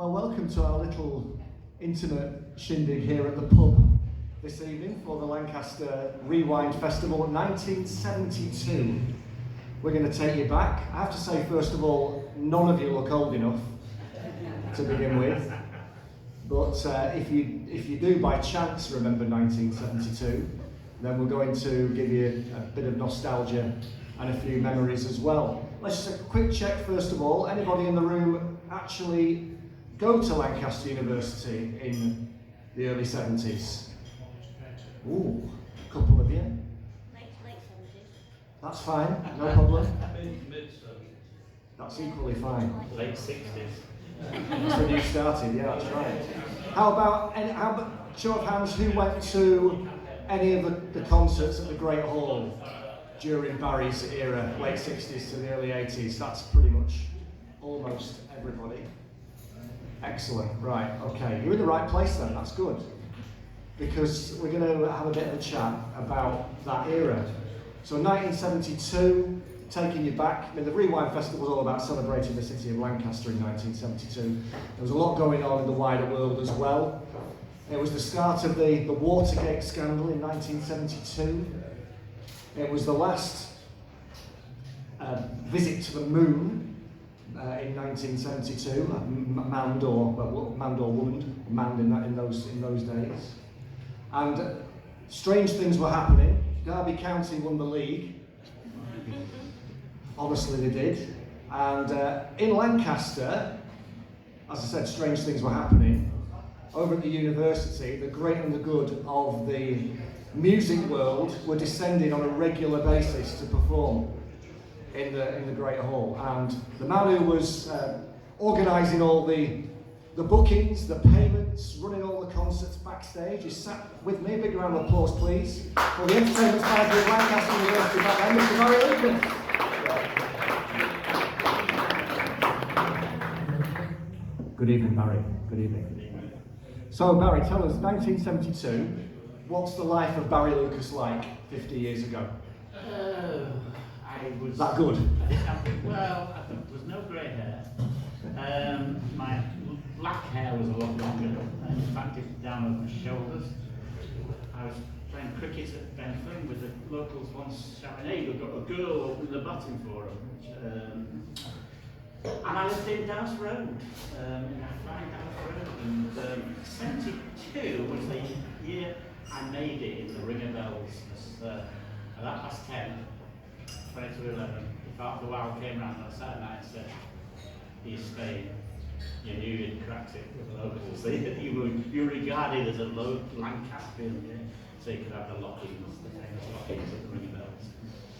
Well, welcome to our little intimate shindig here at the pub this evening for the Lancaster Rewind Festival 1972. We're going to take you back. I have to say, first of all, none of you look old enough to begin with. But if you do by chance remember 1972, then we're going to give you a bit of nostalgia and a few memories as well. Let's just a quick check first of all. Anybody in the room actually go to Lancaster University in the early 70s? Ooh, a couple of you. Late 70s. That's fine, no problem. Mid-70s. That's equally fine. Late 60s. That's when you started, yeah, that's right. How about show of hands, who went to any of the concerts at the Great Hall during Barry's era, late 60s to the early 80s? That's pretty much almost everybody. Excellent, right, okay. You're in the right place then, that's good. Because we're going to have a bit of a chat about that era. So 1972, taking you back, I mean the Rewind Festival was all about celebrating the city of Lancaster in 1972. There was a lot going on in the wider world as well. It was the start of the Watergate scandal in 1972. It was the last visit to the moon in 1972, manned or woman, manned in those days. And strange things were happening. Derby County won the league. Honestly, they did. And in Lancaster, as I said, strange things were happening. Over at the university, the great and the good of the music world were descending on a regular basis to perform in the Great Hall. And the man who was organising all the bookings, the payments, running all the concerts backstage is sat with me. A big round of applause, please, for the entertainment manager of Lancaster University back then, Mr. Barry Lucas. Good evening, Barry. Good evening. So, Barry, tell us, 1972, what's the life of Barry Lucas like 50 years ago? I was... Is that good? Well, there was no grey hair. My black hair was a lot longer. In fact, it was down over my shoulders. I was playing cricket at Benford with the locals once shouting, "Hey, we've got a girl opening the batting for them." And I lived in Dallas Road, in a fine Dallas Road. And 72 was the year I made it in the Ringer Bells. At that past 10, 20 to 11, if after a while came round on a Saturday night and said, "Are you staying?" You knew you'd cracked it with the locals. You were regarded as a Lancastrian, yeah? So you could have the lockings, the famous lockings at the Ringer Bells.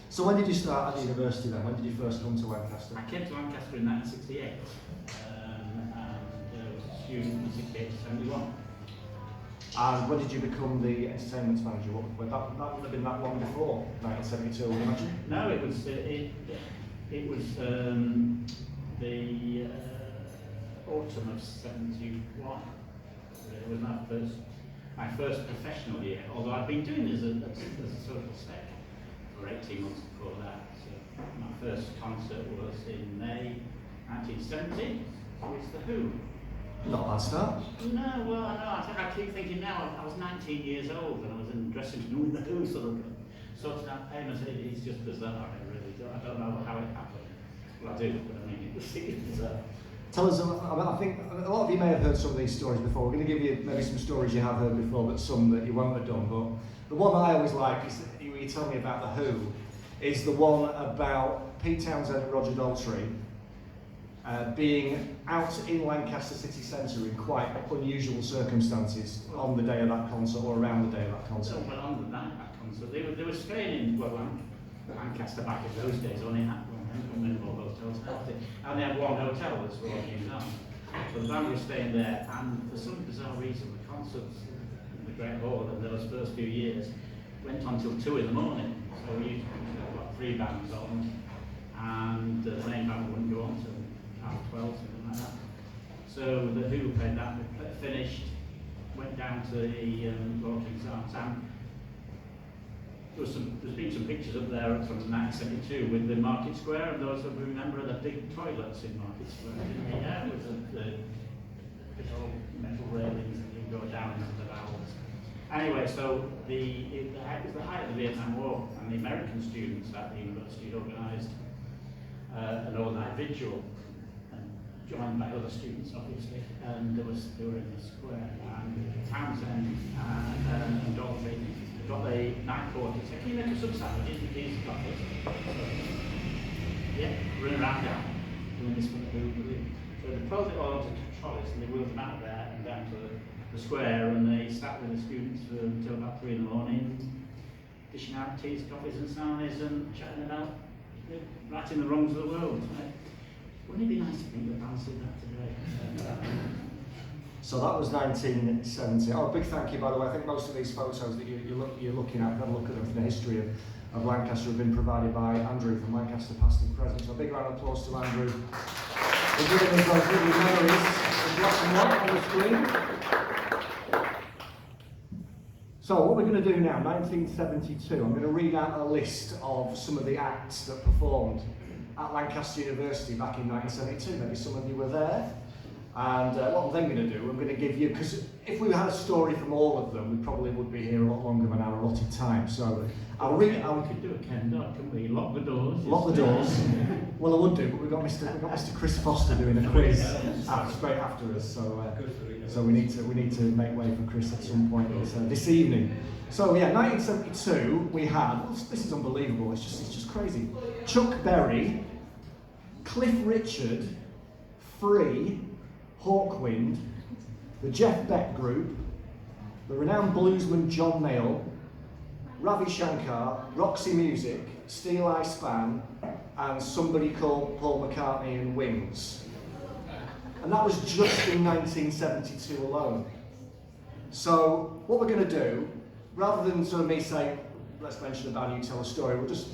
So when did you start at the university then? When did you first come to Lancaster? I came to Lancaster in 1968, and was a student in 68 to 71. And when did you become the entertainment manager? That would have been that long before 1972, I would imagine? No, it was the autumn of 71. It was my first professional year, although I'd been doing this as a social spec for 18 months before that. So my first concert was in May 1970 with The Who. Not a bad start. No, well, I keep thinking now, I was 19 years old and I was in the dressing room with The Who, sort of sorting out payments. It's just bizarre, I don't know how it happened. Well, I do, but I mean, it's bizarre. Tell us, I think a lot of you may have heard some of these stories before. We're going to give you maybe some stories you have heard before, but some that you won't have done. But the one that I always like is that you tell me about The Who, is the one about Pete Townsend and Roger Daltrey being out in Lancaster city centre in quite unusual circumstances on the day of that concert or around the day of that concert. Well, on the night of that concert, they were staying in Lancaster back in those days, only had minimal hotels, and they had one hotel that's working down. So the band was staying there, and for some bizarre reason, the concerts in the Great Hall in those first few years went on till 2 in the morning. So we used to have 3 bands on, and the main band wouldn't go on till 12, something like that. So the Who played that, finished, went down to the Walking Arms, and there's been some pictures up there from 1972 with the Market Square, and those who remember the big toilets in Market Square. Yeah, it was big old metal railings and you go down into the bowels. Anyway, so it was the height of the Vietnam War, and the American students at the university had organised an all-night vigil, and joined by other students, obviously. And they were in the square, and Townsend and Dorothy got the night porter. Said, "Can you make us some sandwiches with these coffees?" So, yeah, run around down doing this one. So they pulled it all onto trolleys and they wheeled them out of there and down to the square, and they sat with the students until about 3 in the morning, dishing out teas, coffees and sarnies and chatting about righting the wrongs of the world. Right? Wouldn't it be nice to think that bands did that today? So that was 1970. Oh, a big thank you, by the way. I think most of these photos that you're looking at, have a look at them from the history of Lancaster, have been provided by Andrew from Lancaster Past and Present. So a big round of applause to Andrew for giving us those lovely memories in black and white on the screen. So what we're going to do now, 1972, I'm going to read out a list of some of the acts that performed at Lancaster University back in 1972. Maybe some of you were there. And what I'm then going to do, I'm going to give you, because if we had a story from all of them, we probably would be here a lot longer than our allotted time. So I'll read. We could do a Ken Dodd, couldn't we? Lock the doors. Lock the doors. Well, I would do, but we've got Mr. Chris Foster doing a quiz straight after us. So we need to make way for Chris at some point this evening. So yeah, 1972 we had. This is unbelievable. It's just crazy. Chuck Berry, Cliff Richard, Free, Hawkwind, the Jeff Beck Group, the renowned bluesman John Mayall, Ravi Shankar, Roxy Music, Steel Eye Span, and somebody called Paul McCartney and Wings. And that was just in 1972 alone. So what we're going to do, rather than sort of me say, let's mention a band, you tell a story, we'll just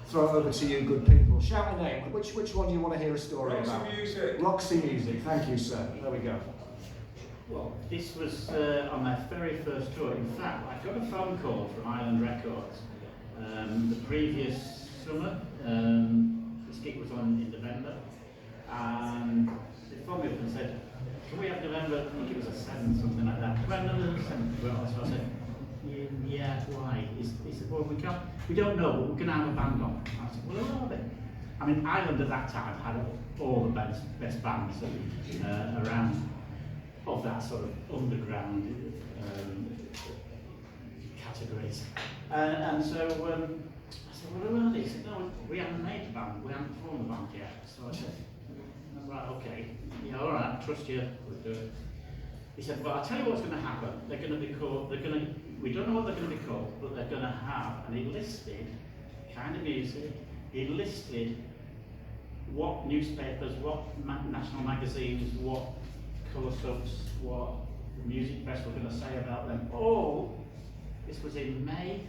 throw it over to you good people. Shout a name. Which one do you want to hear a story about? Roxy Music. Roxy Music. Thank you, sir. There we go. Well, this was on my very first tour. In fact, I got a phone call from Island Records the previous summer. This gig was on in November, and they phoned me up and said, "Can we have November?" I think it was a 7th, something like that. Can we have November 7th? Well, so I said, "Yeah, why?" He said, "Well, we don't know, but we're going to have a band on." I said, "Well, who are they?" I mean, Ireland at that time had all the best bands around, of that sort of underground categories. And so I said, "Well, who are they?" He said, "No, we haven't made the band, we haven't formed the band yet." So I said, "Right, okay, yeah, all right, trust you, we'll do it." He said, "Well, I'll tell you what's going to happen. They're going to be called, we don't know what they're going to be called, but they're going to have," and he listed kind of music, he listed what newspapers, what national magazines, what colour subs, what the music press were going to say about them. All this was in May,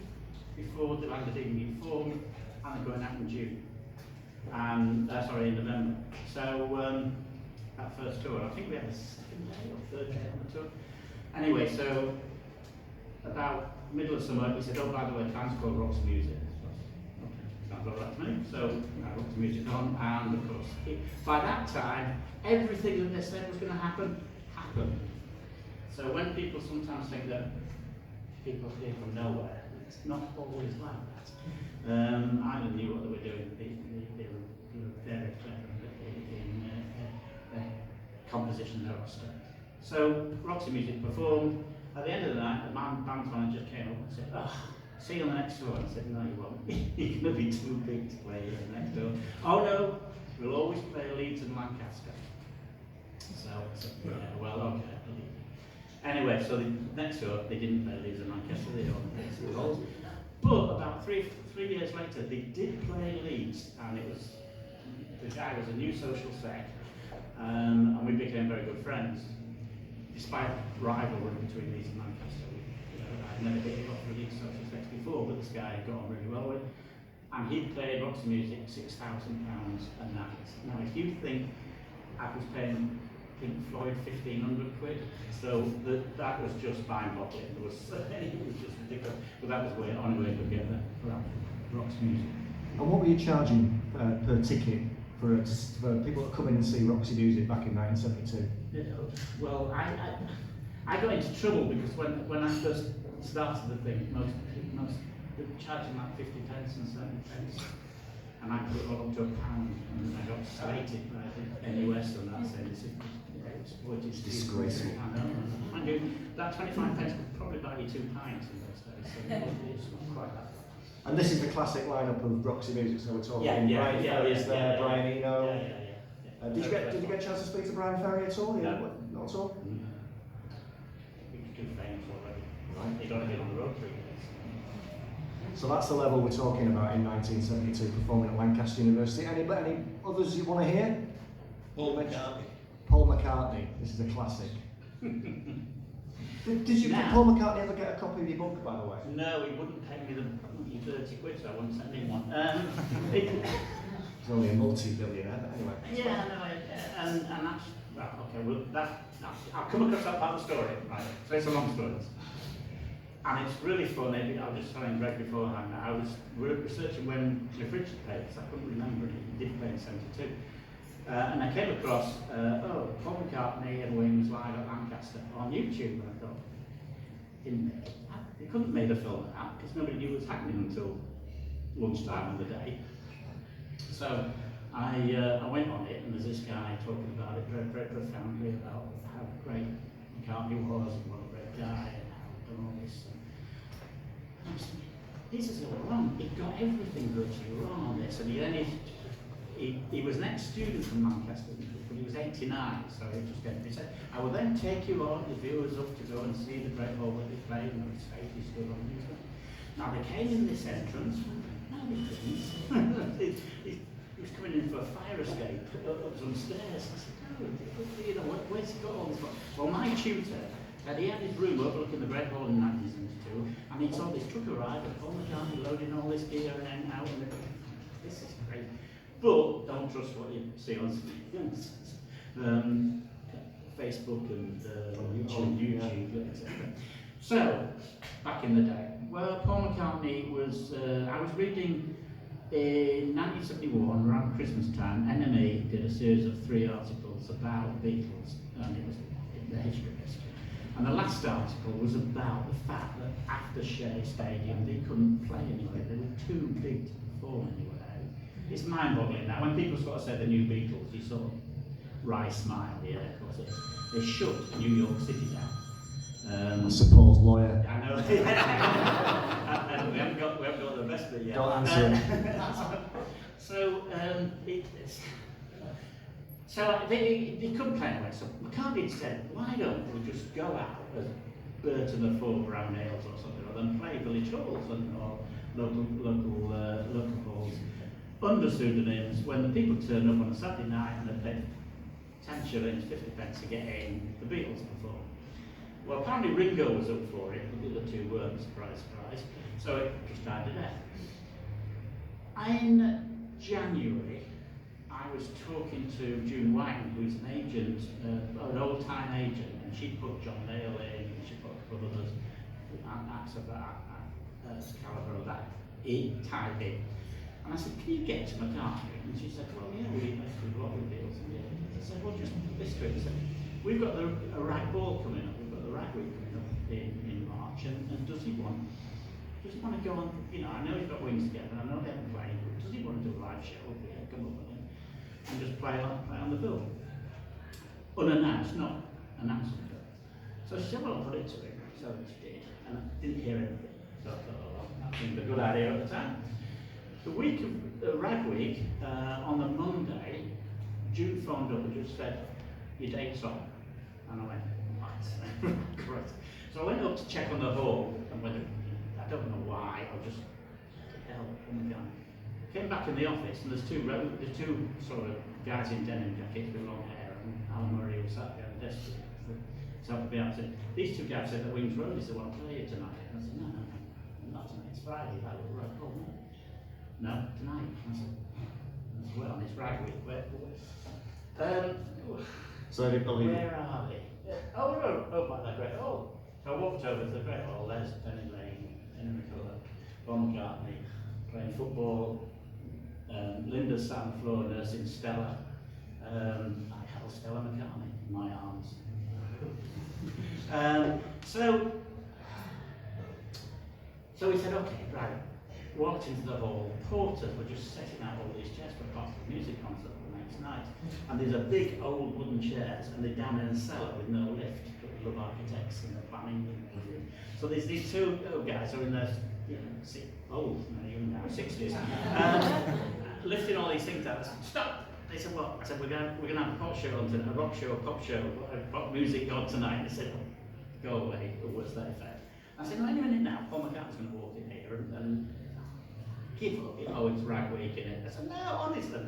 before the band had even been formed, and they're going out in June. And in November. So that first tour, I think we had a 2nd day or 3rd day on the tour. Anyway, so about middle of summer, he said, "Oh, by the way, the band's called Roxy Music." Okay, sounds all right to me. So I got the music on, and of course, by that time, everything that they said was going to happen, happened. So when people sometimes think that people appear from nowhere, it's not always like that. Ireland knew what they were doing. They were very clever in composition and stuff. So Roxy Music performed. At the end of the night, the band manager came up and said, "Oh, see you on the next tour." And I said, "No, you won't. You're going to be too big to play on the next tour." "Oh no, we'll always play Leeds and Lancaster." So yeah, well, okay. Anyway, so the next tour, they didn't play Leeds and Lancaster, they only played St Paul's. But about three years later, they did play Leeds, and the guy was a new social sect, and we became very good friends. Despite rivalry between Leeds and Lancaster, I'd never hit it off with Leeds social sects before, but this guy I got on really well with. And he played Roxy Music £6,000 a night. Now, if you think I was paying Pink Floyd 1,500 quid, so that was just mind-boggling. It was just ridiculous. But that was the only way to get there for Roxy Music. And what were you charging per ticket for people that come in and see Roxy Music back in 1972? Well, I got into trouble because when I first started the thing, most they were charging like 50 pence and 70 pence. And I put it all up to £1, and I got slated by the NUS on that, saying this is exploited. It's disgraceful. I know. Mind you, that 25 pence could probably buy you 2 pints in those days, so it's not quite that bad. And this is the classic lineup of Roxy Music, so we're talking Brian Ferry's there, yeah, Brian Eno. Yeah. Did you get a chance to speak to Brian Ferry at all? Yeah, No. Not at all? He was too famous already. Right. He got to be on the road 3 days. So that's the level we're talking about in 1972, performing at Lancaster University. Any others you want to hear? Paul McCartney. Paul McCartney, this is a classic. Did you, Paul McCartney ever get a copy of your book, by the way? No, he wouldn't pay me the 30 quid, so I wouldn't send him one. He's only a multi-billionaire, but anyway. Yeah, no, and that's, well, okay, well, I'll come across that part of the story, right? So it's a long story. And it's really funny. I was just telling Greg beforehand that I was researching when Cliff Richard played, because I couldn't remember it. He did play in '72. And I came across, Paul McCartney and Wings live at Lancaster on YouTube, and I thought, they couldn't have made a film of that, because nobody knew what was happening until lunchtime on the day. So I went on it, and there's this guy talking about it very, very profoundly about how great McCartney was, and what a great guy, and how he'd done all this. This is all wrong. He got everything virtually wrong on this, and he was an ex-student from Lancaster, but he was 89, so he said, I will then take you all, the viewers, up to go and see the Great Hall that they played, and his face, he stood on his way. Now they came in this entrance, no they didn't. he was coming in for a fire escape up some stairs. I said, no, where's he got all this from? Well, my tutor, he had his room overlooking the Great Hall in 1972, and he saw this truck arrive and Paul McCartney loading all this gear and out, and this is great. But don't trust what you see on Facebook and YouTube, etc. So, back in the day, well, Paul McCartney was, I was reading in 1971, around Christmas time, NME did a series of 3 articles about Beatles, and it was in the history of history. And the last article was about the fact that after Shea Stadium, they couldn't play anywhere. They were too big to perform anywhere. It's mind-boggling now. When people sort of say the new Beatles, you sort of wry smile, yeah, of course. They shut New York City down. Paul's lawyer. I know. we haven't got the best of it yet. Don't answer him. So they couldn't play away. So McCartney said, why don't we just go out as Bert and the Four Brown Ales or something, or then play village halls or local halls under pseudonyms. When the people turn up on a Saturday night and they pay 10 shillings, 50 pence to get in, the Beatles perform. Well, apparently Ringo was up for it, but the other two weren't, surprise, surprise. So it just died to death. In January, I was talking to June Wang, who's an agent, an old-time agent, and she put John Mayall in, and she put a couple of others, acts of that calibre of that type in. And I said, can you get to McCartney? And she said, well, yeah, we invested a lot of deals. I said, well, just listen to it. I said, we've got a rag ball coming up, we've got the rag week coming up in March, and does he want to go on, I know he's got Wings together, I know they haven't played, but does he want to do a live show? Yeah, come up with him. And just play on the bill. Unannounced, not announced on the bill. So she said, well, I'll put it to him. So she did, and I didn't hear anything. So I thought, oh, well, that seemed a good idea at the time. The week of Rag Week, on the Monday, June phoned up and just said, your date's on. And I went, what? Correct. So I went up to check on the hall, and whether, I don't know why, I just, hell, oh my God. Came back in the office, and there's two sort of guys in denim jackets with long hair, and Alan Murray was sat behind the desk. So I said, these two guys said that Wings Roadies, they want to play you tonight. And I said, no, not tonight, it's Friday. That was right. Oh, no, tonight. I said, well, it's Rag Week. So I didn't believe where are they? Oh, by the Great Hall. So I walked over to the Great Hall, there's Penny Lane, Henry McCullough, Paul McCartney, playing football, Linda sat on the floor nursing Stella. I held Stella McCartney in my arms. So we said, okay, right. Walked into the hall. Porters were just setting out all these chairs for a possible music concert the next night. And there's a big old wooden chairs, and they're down in a cellar with no lift. We love architects and planning. So there's these two little guys who are in their, young now, 60s, lifting all these things out. I said, stop! They said, what? I said, we're going to have a pop show on tonight, a rock show, a pop show, a pop music on tonight. They said, go away, or what's that effect? I said, no, any minute now, Paul McCartney's going to walk in here and give up, it's right week in it. I said, no, honestly.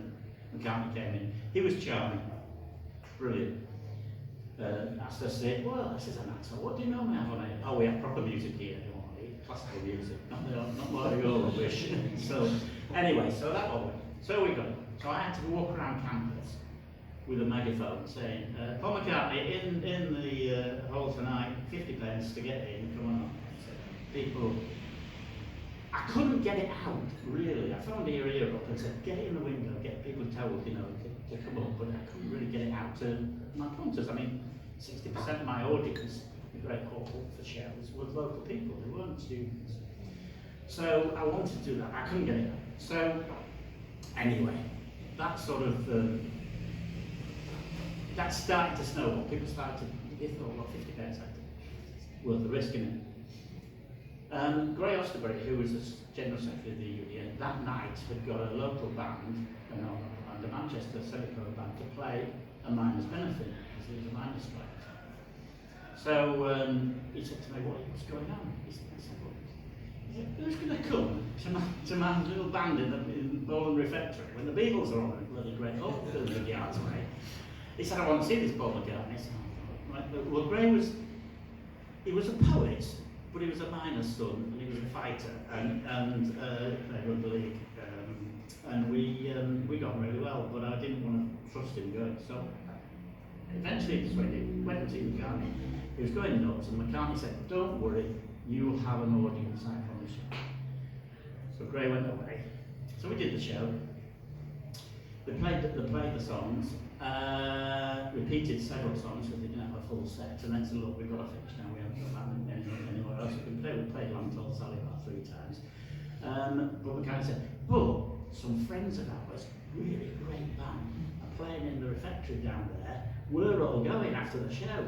McCartney came in. He was charming, brilliant. Asked us to say, well, this is an actor. What do you normally have on it? Oh, we have proper music here. Classical music, not what we all wish. So, anyway, so that all went. So we got it. So I had to walk around campus with a megaphone saying, Paul McCartney in the hall tonight, 50 pence to get in, come on. So people, I couldn't get it out, really. I phoned the ear up and said, get it in the window, get people told, to come up, but I couldn't really get it out to my punters. I mean, 60% of my audience, the Great Hall for shows, were local people, they weren't students. So I wanted to do that, I couldn't get it out. So, anyway, that sort of, that started to snowball. People started to, they thought, well, 50 pence, worth the risk, isn't it? Gray Osterbury, who was the General Secretary of the Union, that night had got a local band, the Manchester Semicolor band, to play a miners' benefit, because he was a miners' strike. So he said to me, what's going on? He said, who's going to come to my little band in the Bowling Refectory when the Beatles are on a bloody Great Hall, 30 yards away? He said, I want to see this Paul McCartney. I said, right. Well, Gray was a poet, but he was a miner's son, and he was a fighter, and played rugby league. And we got on really well, but I didn't want to trust him going. So eventually, he went to see McCartney. He was going nuts, and McCartney said, don't worry, you'll have an audience, I promise you. So Gray went away. So we did the show. They played the songs, repeated several songs because they didn't have a full set, and then said, look, we've got to finish now, we haven't got anywhere else we can play. We played Long Tall Sally about 3 times. But McCartney said, well, some friends of ours, really great band, are playing in the refectory down there. We're all going after the show.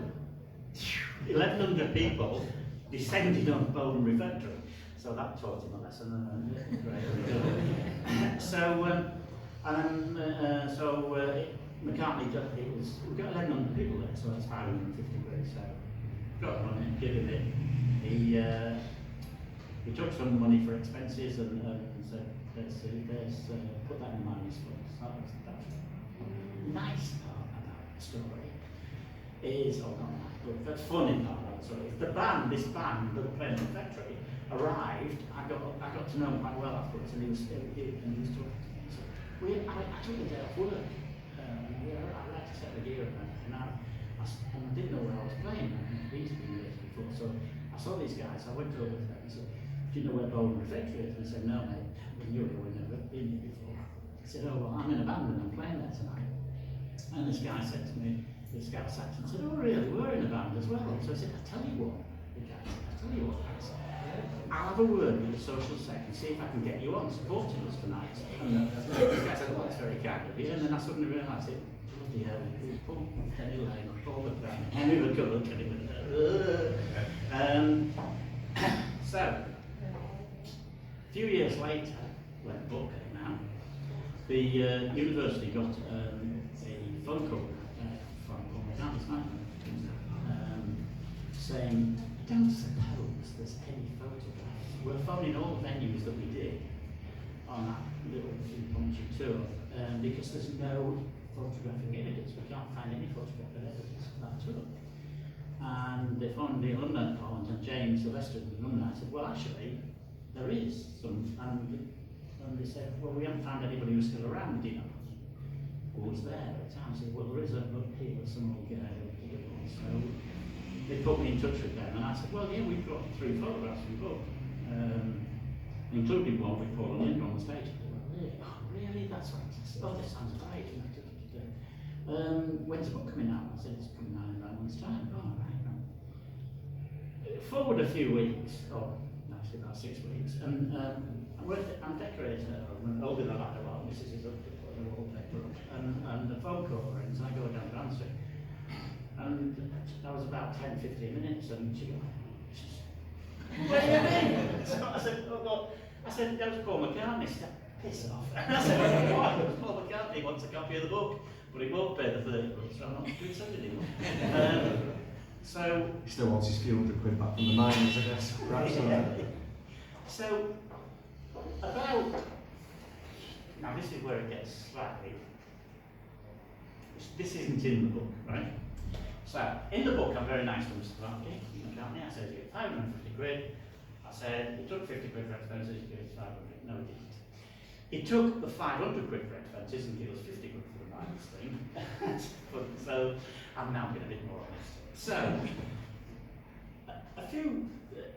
1,100 people descended on Bowden Refectory. So that taught him a lesson. McCartney, we got 1,100 people there, so that's 550 quid. So got money, given it. He took some money for expenses and said, let's put that in minus funds. That was the nice part about the story. Is, not nice, but the funny part of the story is this band that were playing in the factory arrived. I got to know him quite well afterwards, and he was talking to me. So I took the day off work. I like to set the gear and I didn't know where I was playing. I'd been to the university before, so I saw these guys. I went over there and said, do you know where Bowden Refectory is? And they said, no, mate, we knew it, we've never been here before. I said, oh, well, I'm in a band and I'm playing there tonight. And this guy said to me, this guy Saxon said, oh, really, we're in a band as well. So I said, I tell you what, the guy said, I tell you what, I'll have a word with the social sec and see if I can get you on supporting us tonight. And this guy said, well, that's very kind of you. And then I suddenly realised it, bloody hell, it was Paul Kenny Lane, Paul McCartney, Henry McCulloch, Kenny So, a few years later, when the book came out, the university got a phone call from Paul McCartney's manager saying, don't suppose there's any photographs. We're phoning all the venues that we did on that little punchy tour because there's no photographic evidence. We can't find any photographic evidence of that tour. And they phoned the alumni department, and James Sylvester, the alumni, said, well, actually, there is some. And they said, well, we haven't found anybody who's still around, you know. Who was there at the time? I said, well, there is a look here, some old guy. So they put me in touch with them, and I said, well, yeah, we've got 3 photographs in the book, including one with Paul and Linda on the stage. They were, really? Oh, really? That's what I said, oh, this sounds great. When's the book coming out? I said, it's coming out in about a month's time. Oh, right. Forward a few weeks, or actually about 6 weeks, and I'm decorator, I'm older than that a lot, Mrs. is up to put the wallpaper up, and the phone call rings, and I go down to answer it. And that was about 10-15 minutes, and she goes, where are you in? So I said, oh God, I said, that was Paul McCartney. She said, piss off. And I said, why? It was Paul McCartney, he wants a copy of the book, but he won't pay the 30 quid, so I'm not doing so anymore. So He still wants his few hundred quid back from the miners, I guess. Perhaps, so about, now this is where it gets slightly, this isn't in the book, right? So, in the book I'm very nice to Mr. McCartney, I said, you get 550 quid. I said, it took 50 quid for expenses, you give us 500. No, it didn't. It took the 500 quid for expenses and gave us 50 quid for the minus thing. So, I'm now being a bit more honest. So, a few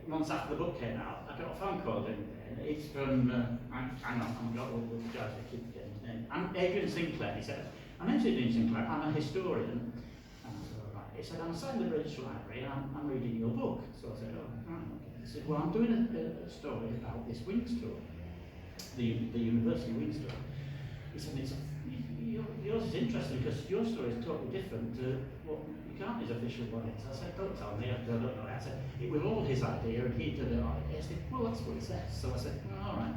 months after the book came out, I got a phone call in there. It's from, hang on, I've got all the guys that keep getting his name. I'm Adrian Sinclair. He said, I'm Adrian Sinclair, I'm a historian. And I said, all right. He said, I'm assigned the British Library and I'm reading your book. So I said, oh, right, okay. He said, well, I'm doing a story about this wing store, the university wing store. He said, yours is interesting because your story is totally different to what McCartney's official one is. I said, don't tell me, I don't know. I said, it was all his idea and he did it. He said, well, that's what it says. So I said, well, all right.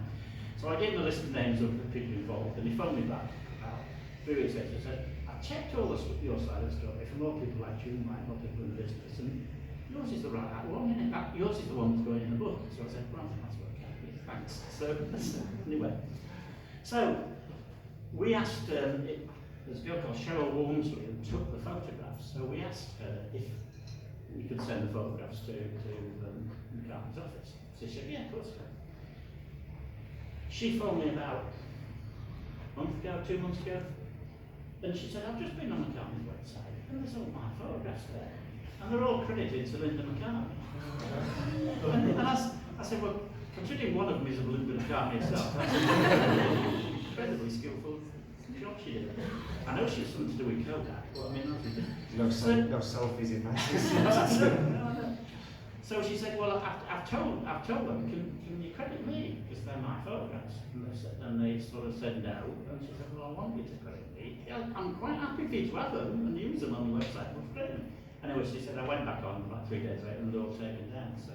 So I gave him a list of names of the people involved and he phoned me back about 3 weeks later. I said, I checked all your side of the story from more people like you, more people in the business, and yours is the right one. In fact, yours is the one that's going in the book. So I said, well, that's okay, thanks. So anyway, so we asked, there's a girl called Cheryl Walmsley who took the photographs. So we asked her if we could send the photographs to McCartney's office. So she said, yeah, of course. She phoned me about a month ago, 2 months ago, and she said, I've just been on McCartney's website, and there's all my photographs there. And they're all credited to Linda McCartney. and I said, well, considering one of them is of Linda McCartney herself, that's an incredibly skillful job she did. I know she has something to do with Kodak, but I mean, no selfies in that. So she said, well, I've told them, can you credit me? Because they're my photographs. And they sort of said no. And she said, well, I want you to credit me. I'm quite happy for you to have them and use them on the website. But credit me. Anyway, she said, I went back on like 3 days later and they're all taken down. So,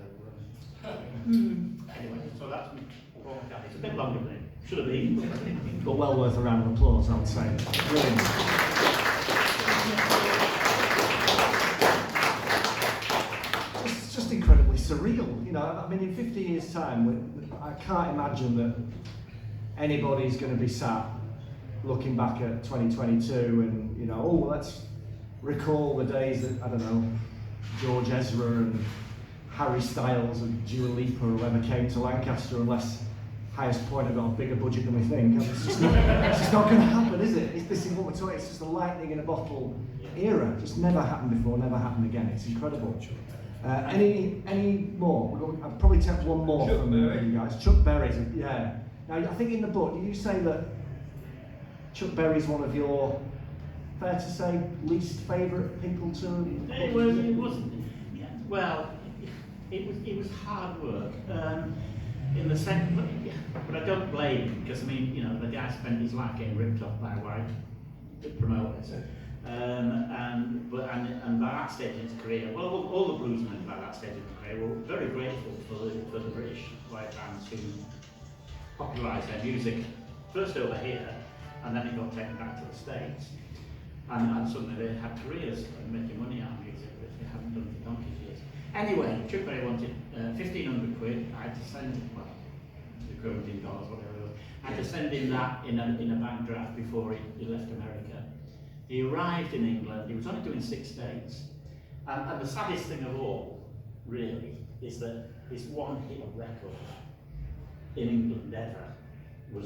anyway, so that's Paul McCartney. It's a bit longer than it should have been. But well worth a round of applause, I would say. Brilliant. It's just incredibly surreal. You know, I mean, in 50 years' time, I can't imagine that anybody's going to be sat looking back at 2022 and, you know, oh, let's recall the days that, I don't know, George Ezra and Harry Styles and Dua Lipa or whoever came to Lancaster, unless Highest Point have got a bigger budget than we think. It's just not going to happen, is it? This is what we're talking. It's just a lightning in a bottle era. Just never happened before, never happened again. It's incredible. Any more? I'll probably take one more from you guys. Chuck Berry's, yeah. Now, I think in the book, did you say that Chuck Berry's one of your, fair to say, least favourite people to? It wasn't. Yeah, well, it was hard work. In the sense, but I don't blame him because I mean, you know, the guy spent his life getting ripped off by white promoters, and by that stage in his career, well, all the bluesmen by that stage in his career were very grateful for the British white bands who popularised their music first over here, and then it got taken back to the States, and suddenly they had careers and making money out of music which they hadn't done for donkey's years. Anyway, Chuck Berry wanted 1,500 quid. I had to send, well, the equivalent in dollars, whatever it was. I had to send him that in a bank draft before he left America. He arrived in England. He was only doing 6 days. And the saddest thing of all, really, is that his one-hit record in England ever was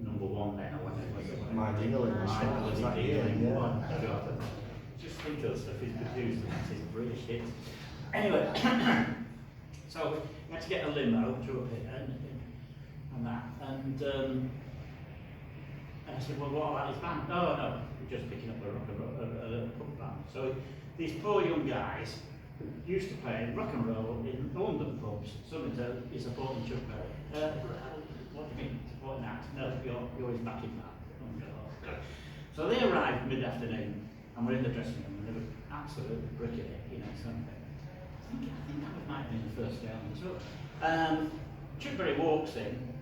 #1 then, or whatever it was. My Dealing. Just think of stuff he's produced, and that's his British hit. Anyway, so we had to get a limo to up here and that, and And I said, well, what about his band? Oh, no, we're just picking up a rock and roll, a punk band. So these poor young guys used to play rock and roll in London pubs. Somebody said, he's supporting Chuck Berry. What do you mean, supporting act? No, you're his backing band. So they arrived mid-afternoon, and we're in the dressing room, and they were absolutely bricking it, you know, so I think that might have been the first day on the tour. Chuck Berry walks in.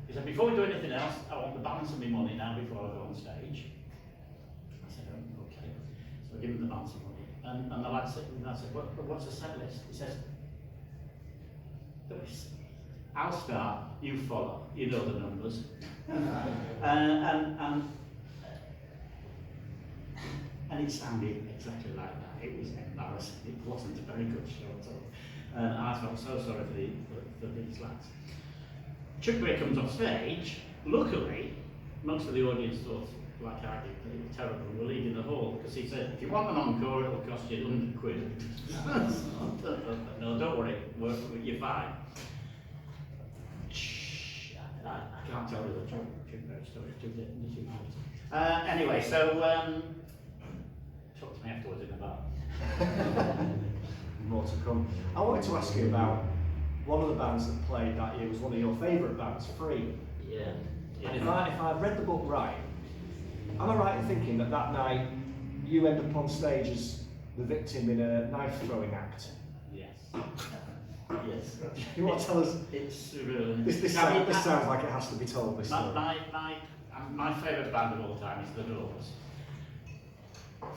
He said, before we do anything else, I want the balance of my money now before I go on stage. I said, oh, okay. So I give him the balance of money. And the lad said, what's the set list? He says, I'll start, you follow, you know the numbers. And it sounded exactly like that. It was embarrassing. It wasn't a very good show at all. And I felt so sorry for these lads. Chuck Berry comes off stage. Luckily, most of the audience thought, like I did, that it was terrible. We're leaving the hall because he said, if you want an encore, it'll cost you 100 quid. No, don't worry, you're fine. I can't tell you the Chuck Berry story. It's too good. Anyway, so talk to me afterwards in the bar. More to come. I wanted to ask you about one of the bands that played that year was one of your favourite bands, Free. Yeah. And if I read the book right, am I right in thinking that that night you end up on stage as the victim in a knife throwing act? Yes. Yes. You want to tell us? It's really. This sounds like it has to be told. This story. My favourite band of all time is The Doors.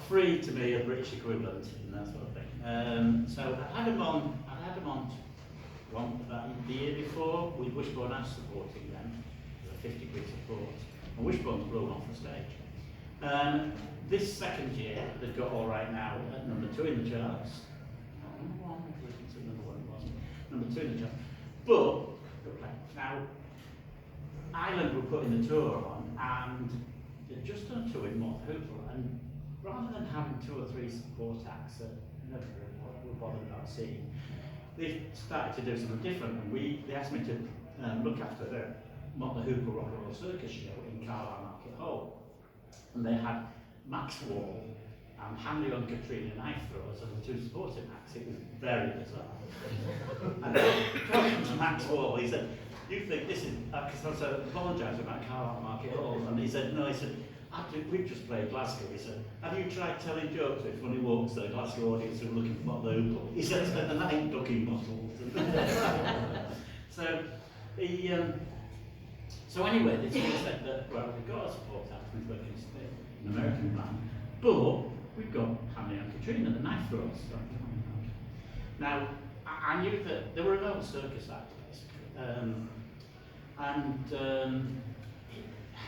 Free to me a British equivalent and that sort of thing. So I had them on the year before with Wishbone Ash supporting them, a 50 quid support, and Wishbone's blown off the stage. This second year they've got All Right Now at number 2 in the charts. Number 1, number 1 wasn't. Number 2 in the charts. But now Ireland were putting the tour on, and they'd just done a tour with Mark Hooper, and rather than having 2 or 3 support acts that never really were bothered about seeing, they started to do something different, and they asked me to look after the Motley Hooper Rock and Roll Circus show in Carlisle Market Hall, and they had Max Wall and Hanley and Katrina Knife Throwers as the 2 supporting acts. It was very bizarre. And talking to Max Wall, he said, "You think this is?" Because I was apologising about Carlisle Market Hall, and he said, "No," he said, "We've just played Glasgow." He said, "Have you tried telling jokes if when he walks to the Glasgow audience who are looking for Motley Hooper?" He said, "I spent the night ducking bottles." So anyway, they sort of said that, well, we've got a support act with an American band, but we've got Hanley and Katrina, the knife throwers. Now, I knew that they were an old circus act, basically.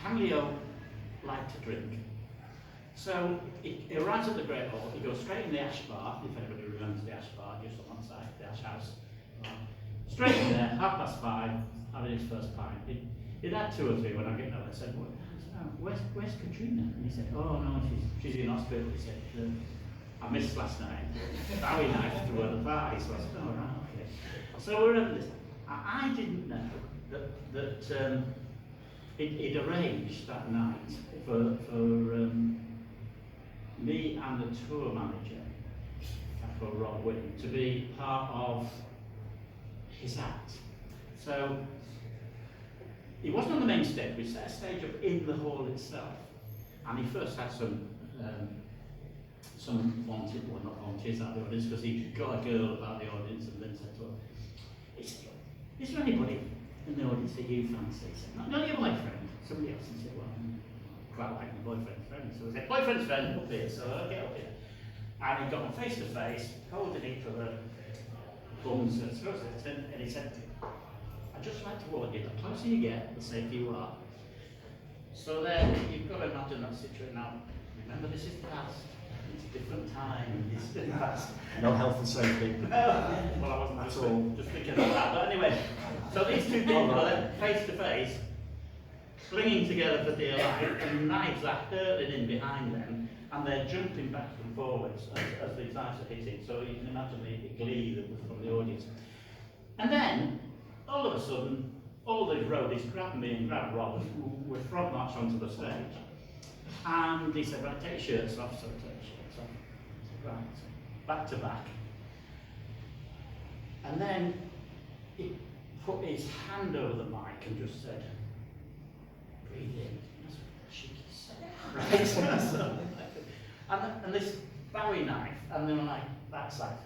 Hanley liked to drink. So he arrives at the Great Hall, he goes straight in the ash bar, if anybody remembers the ash bar, just on one side, the ash house. Straight in there, 5:30, having his first pint. He'd had 2 or 3 when I get there. I said, where's Katrina? And he said, oh no, she's in hospital. He said, I missed last night. Bowie knife through her thigh. So I said, oh right, okay. So we're at this. I didn't know that he'd arranged that night for me and the tour manager, for Rob Wynne, to be part of his act. So he wasn't on the main stage. We set a stage up in the hall itself, and he first had some volunteers, well not volunteers out of the audience, because he got a girl about the audience and then said to her, he said, is there anybody in the audience that you fancy? He said, not your boyfriend, somebody else. He said, well, I quite like my boyfriend's friend. So he said, boyfriend's friend up here, so I'll get up here. And he got them face to face, holding each other, bums and so and he said, I'd just like to warn you, the closer you get, the safer you are. So then, you've got to imagine that situation now. Remember, this is the past. It's a different time. It's the past. No health and safety. Well, I wasn't just thinking about that. But anyway, so these 2 people are then face to face, clinging together for dear life, and knives are hurtling in behind them, and they're jumping back and forwards as these knives are hitting. So you can imagine the glee that was from the audience. And then, all of a sudden, all the roadies grabbed me and grabbed Rob, and we front marched onto the stage. And he said, right, take your shirts off, so take your shirts off. Right, back to back. And then he put his hand over the mic and just said, breathe in. That's what cheeky said. Right? and this Bowie knife, and then like, that's like,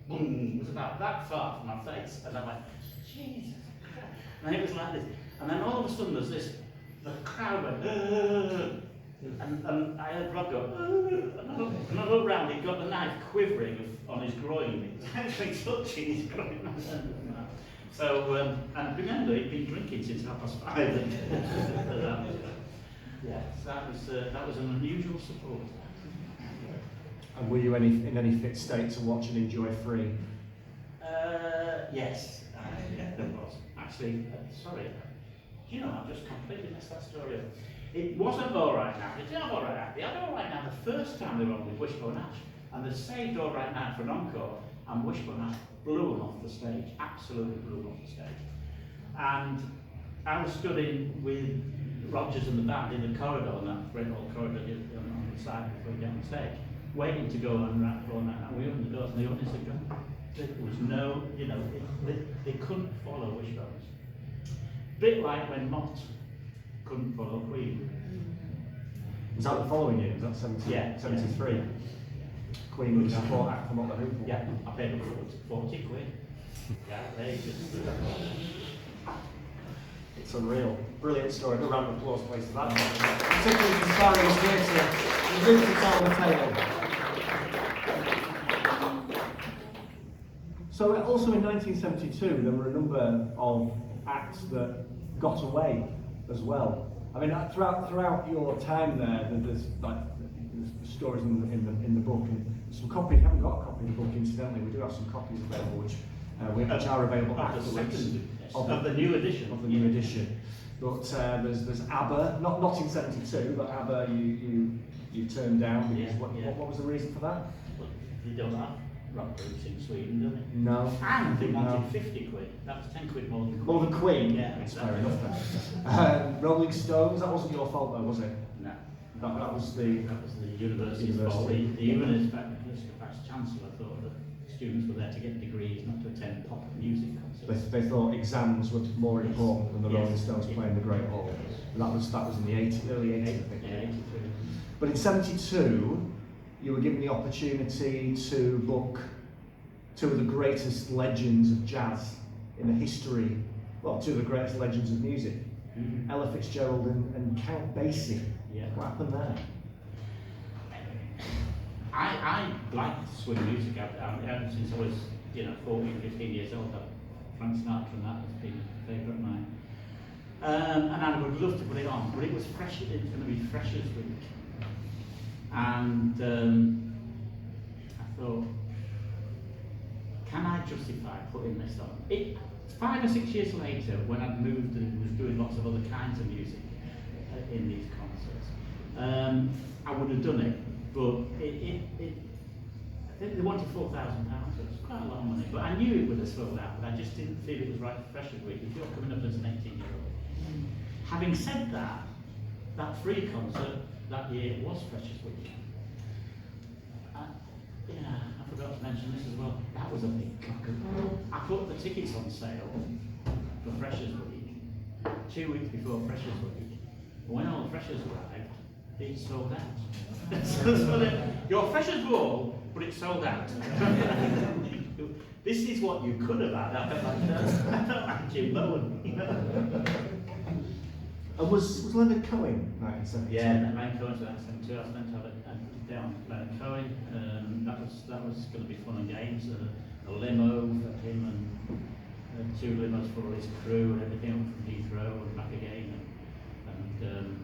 boom, it was about that far from my face. And I went, Jesus Christ. And it was like this. And then all of a sudden there's this, the crowd went, ugh. And I heard Rob go, and I looked round, he'd got the knife quivering on his groin. It was actually touching his groin. So, and remember, he'd been drinking since 5:30. Yeah, so that was an unusual support. And were you in any fit state to watch and enjoy Free? Yes, there was. Actually, sorry, you know, I've just completely messed that story up. It wasn't All Right Now. They didn't have All Right Now. They had All Right Now the first time they were on with Wishbone Ash, and they saved All Right Now for an encore, and Wishbone Ash blew them off the stage, absolutely blew them off the stage. And I was stood in with Rogers and the band in the corridor, and that great old corridor on the side before you get on stage, waiting to go on All Right Now. We opened the doors, and the audience had gone. There was no, you know, they couldn't follow Wishbones. Bit like when Mott couldn't follow Queen. Was that the following year? Was that 73? Yeah. Queen was the support act from Mott the Hoople. Yeah, I paid them 40 quid. Yeah, they just. It's unreal. Brilliant story. A round of applause, please, for that. Particularly for Sarah here to tell the tale. So also in 1972, there were a number of acts that got away as well. I mean, throughout your time there, there's stories in the book, and some copies. We haven't got a copy of the book, incidentally. We do have some copies available, which are available afterwards of the new edition. Of the new edition. But there's ABBA, not in 72, but ABBA you turned down because what was the reason for that? Well, they don't have rock groups in Sweden, do they? No. And they wanted 50 quid. That was 10 quid more than Queen. More than Queen? Yeah. That's fair enough then. Rolling Stones, that wasn't your fault though, was it? No. That was the university's fault. Even as Vice-Chancellor thought that students were there to get degrees, not to attend pop music concerts. They thought exams were more important than the Rolling Stones Yeah. playing the Great Hall. And that was in the early 80s, I think. Yeah, 83. But in 72, you were given the opportunity to book two of the greatest legends of jazz in the history, well, two of the greatest legends of music, Ella Fitzgerald and Count Basie. Yeah. What happened there? I liked swing music ever since I was, 14, 15 years old. Frank Sinatra and that has been a favourite of mine. And I would love to put it on, but it was fresh. It was going to be Freshers Week. And I thought, can I justify putting this on? 5 or 6 years later, when I'd moved and was doing lots of other kinds of music in these concerts, I would have done it, but I think they wanted £4,000, so it was quite a lot of money. But I knew it would have sold out, but I just didn't feel it was right for Freshers Week if you're coming up as an 18-year-old. Having said that, that free concert that year was Freshers Week. I forgot to mention this as well. That was a big cock. I put the tickets on sale for Freshers Week 2 weeks before Freshers Week. But when all the freshers arrived, it sold out. So your freshers ball, but it sold out. This is what you could have had. I felt like Jim Bowen. And was Leonard Cohen 1972? Yeah, Leonard Cohen's 1972. I was meant to have it down Leonard Cohen. That was going to be fun and games. A limo for him and 2 limos for all his crew and everything up from Heathrow and back again. And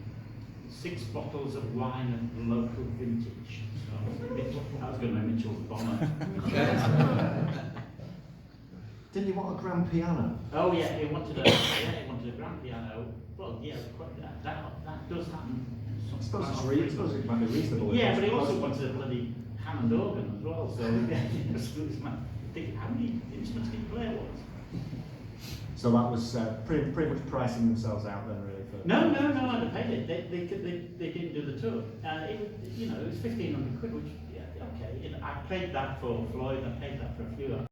6 bottles of wine of local vintage. So that was going to be Mitchell's bomber. Didn't he want a grand piano? Oh yeah, he wanted a grand piano. Well, yeah, that does happen. I suppose it might be reasonable. Yeah, but he also wanted a bloody Hammond organ as well. So how many instruments did he play at once? So that was pretty much pricing themselves out then, really. For No, I'd have paid it. They didn't do the tour. It was 1,500 quid, which, yeah, okay. I paid that for Floyd, I paid that for a few.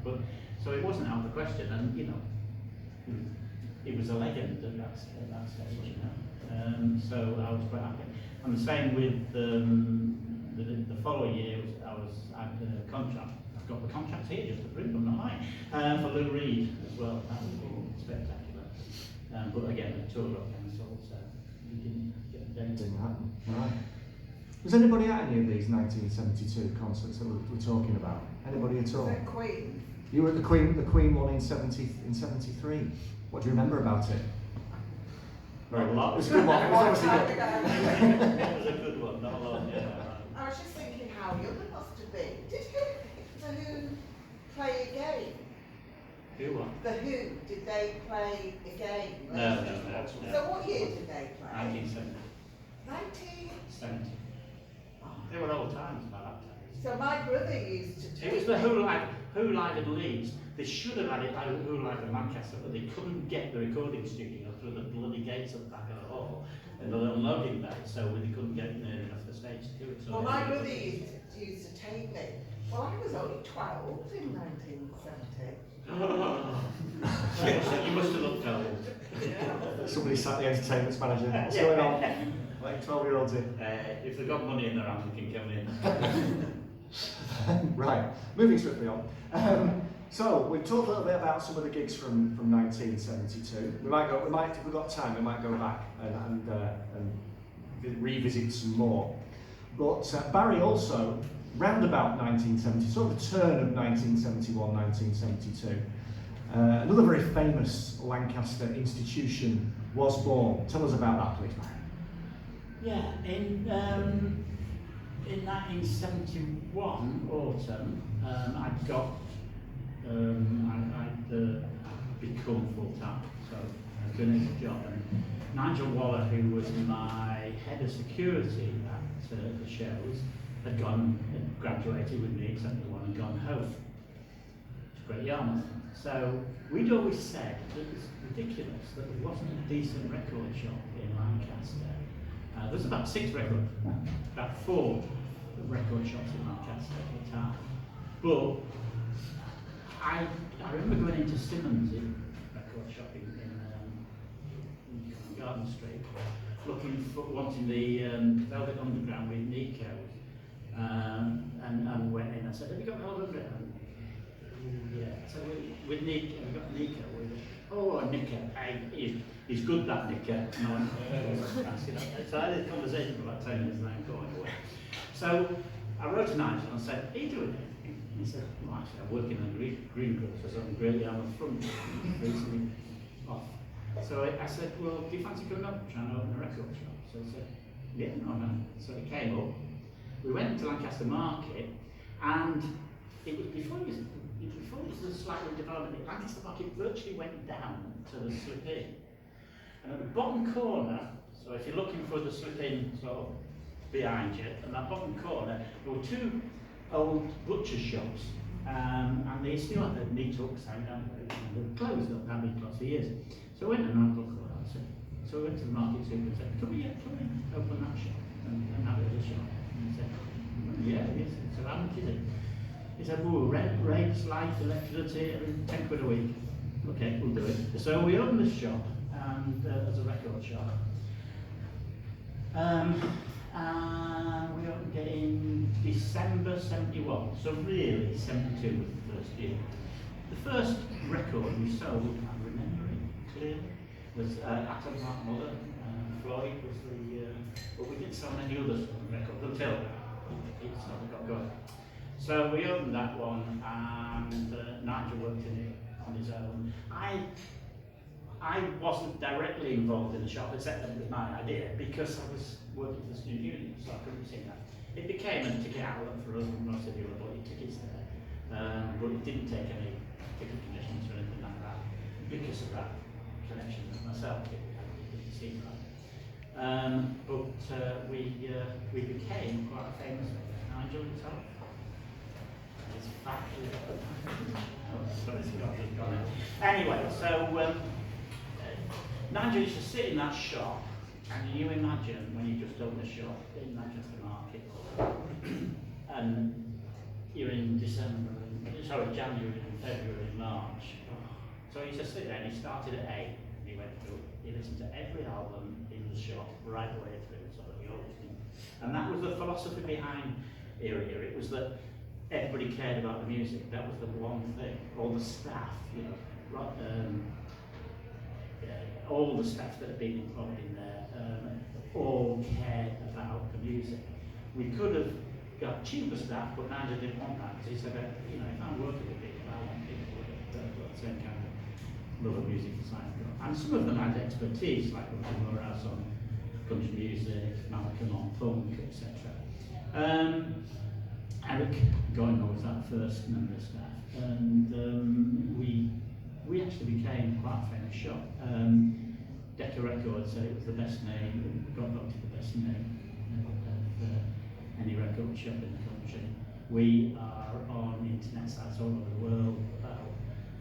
But, so it wasn't out of the question, and, it was a legend at that stage, so I was quite happy. And the same with the following year, I had a contract. I've got the contracts here just to prove I'm not lying. For Lou Reed as well. That was spectacular. But again, the tour got cancelled, so we didn't get the date. didn't happen. Right. Was anybody at any of these 1972 concerts that we're talking about? Anybody at all? The Queen. You were at the Queen one in 73. What do you remember about it? Not a lot. It was a good one. It was obviously good. It was a good one, not a lot. Yeah. I was just thinking how young it must have been. Did the Who play a game? Who won? The Who, did they play a game? No. So what year did they play? 1970. 19... 70. They were old times by that time. So my brother used to It was the Who Live at Leeds. They should have had it like Who Live at Lancaster, but they couldn't get the recording studio through the bloody gates at the back of the hall and the little loading bay, so they couldn't get near enough the stage to do it. So Well, my brother used to take me. Well, I was only 12 in 1970. You must have looked old. Somebody sat the entertainment manager. What's going on? Like 12-year-olds in. If they've got money in their hands, they can come in. Right, moving swiftly on. So we've talked a little bit about some of the gigs from 1972. If we've got time, we might go back and revisit some more. But Barry also, round about 1970, sort of the turn of 1971, 1972, another very famous Lancaster institution was born. Tell us about that, please, Barry. Yeah, in 1971 autumn, I'd become full-time, so I was doing a job. And Nigel Waller, who was my head of security at the shows, had graduated with me, except the one had gone home to Great Yarmouth. So we'd always said that it was ridiculous that there wasn't a decent record shop in Lancaster. There's about 4 record shops in Lancaster at the time. But I remember going into Simmons' record shop in Garden Street, wanting the Velvet Underground with Nico, and went in. I said, "Have you got Velvet Underground?" Yeah. So with Nico, we got Nico with it. Oh, Nico, hey, he's good, that Nico. And I went, so I had a conversation for about 10 minutes and then going away. So I wrote to Nigel and said, "Are you doing it?" And he said, "Well, actually, I'm working on green groups or something Great Yarmouth front recently off." So I said, "Well, do you fancy coming up and trying to open a record shop?" So he said, "Yeah, no." So he came up. We went to Lancaster Market, and it was before it was a slightly development. Lancaster Market virtually went down to the slip in, and at the bottom corner. So if you're looking for the slip in sort of behind you, and that bottom corner, there were 2 old butcher shops, and they still had the neat hooks hanging down. They were closed up, having been closed for years. So I went and had a look at that. So we went to the market super and said, "Can we open that shop and have it as a shop?" And he said, "Yeah, it is." So how much is it? He said, "Well, rent, rates, lights, electricity, 10 quid a week." Okay, we'll do it. So we opened this shop and as a record shop. And we opened it in December 71, so really 72 was the first year. The first record we sold, I remember it clearly, was Atom Heart Mother. Floyd was but we didn't sell many other records until it sort of got going. So we opened that one, and Nigel worked in it on his own. I wasn't directly involved in the shop, except that it was my idea, because I was working for the student union, so I couldn't see that. It became a ticket outlet for us, and most of you were bought tickets there, but it didn't take any ticket commissions or anything like that, because of that connection with myself. It didn't seem right. But we became quite famous. Nigel himself. His factory. Oh, sorry, it's got it. Anyway, so Nigel used to sit in that shop, and you imagine when you just open a shop in Manchester Market, and you're in January and February and March. So he used to sit there, and he started at 8, and he went through, he listened to every album in the shop right the way through, so that we always knew. And that was the philosophy behind Era. It was that everybody cared about the music. That was the one thing. All the staff, you know, all the staff that had been involved in there, all cared about the music. We could have got cheaper staff, but Nigel didn't want that, because he said that, you know, if I'm working with people, I want people that have got the same kind of love of music as I've got. And some of them had expertise, like Laura House on country music, Malcolm on punk, etc. Eric going on was that first member of staff, and we actually became quite a famous shop. Decca Records said it was the best name, got voted the best name of any record shop in the country. We are on internet sites all over the world about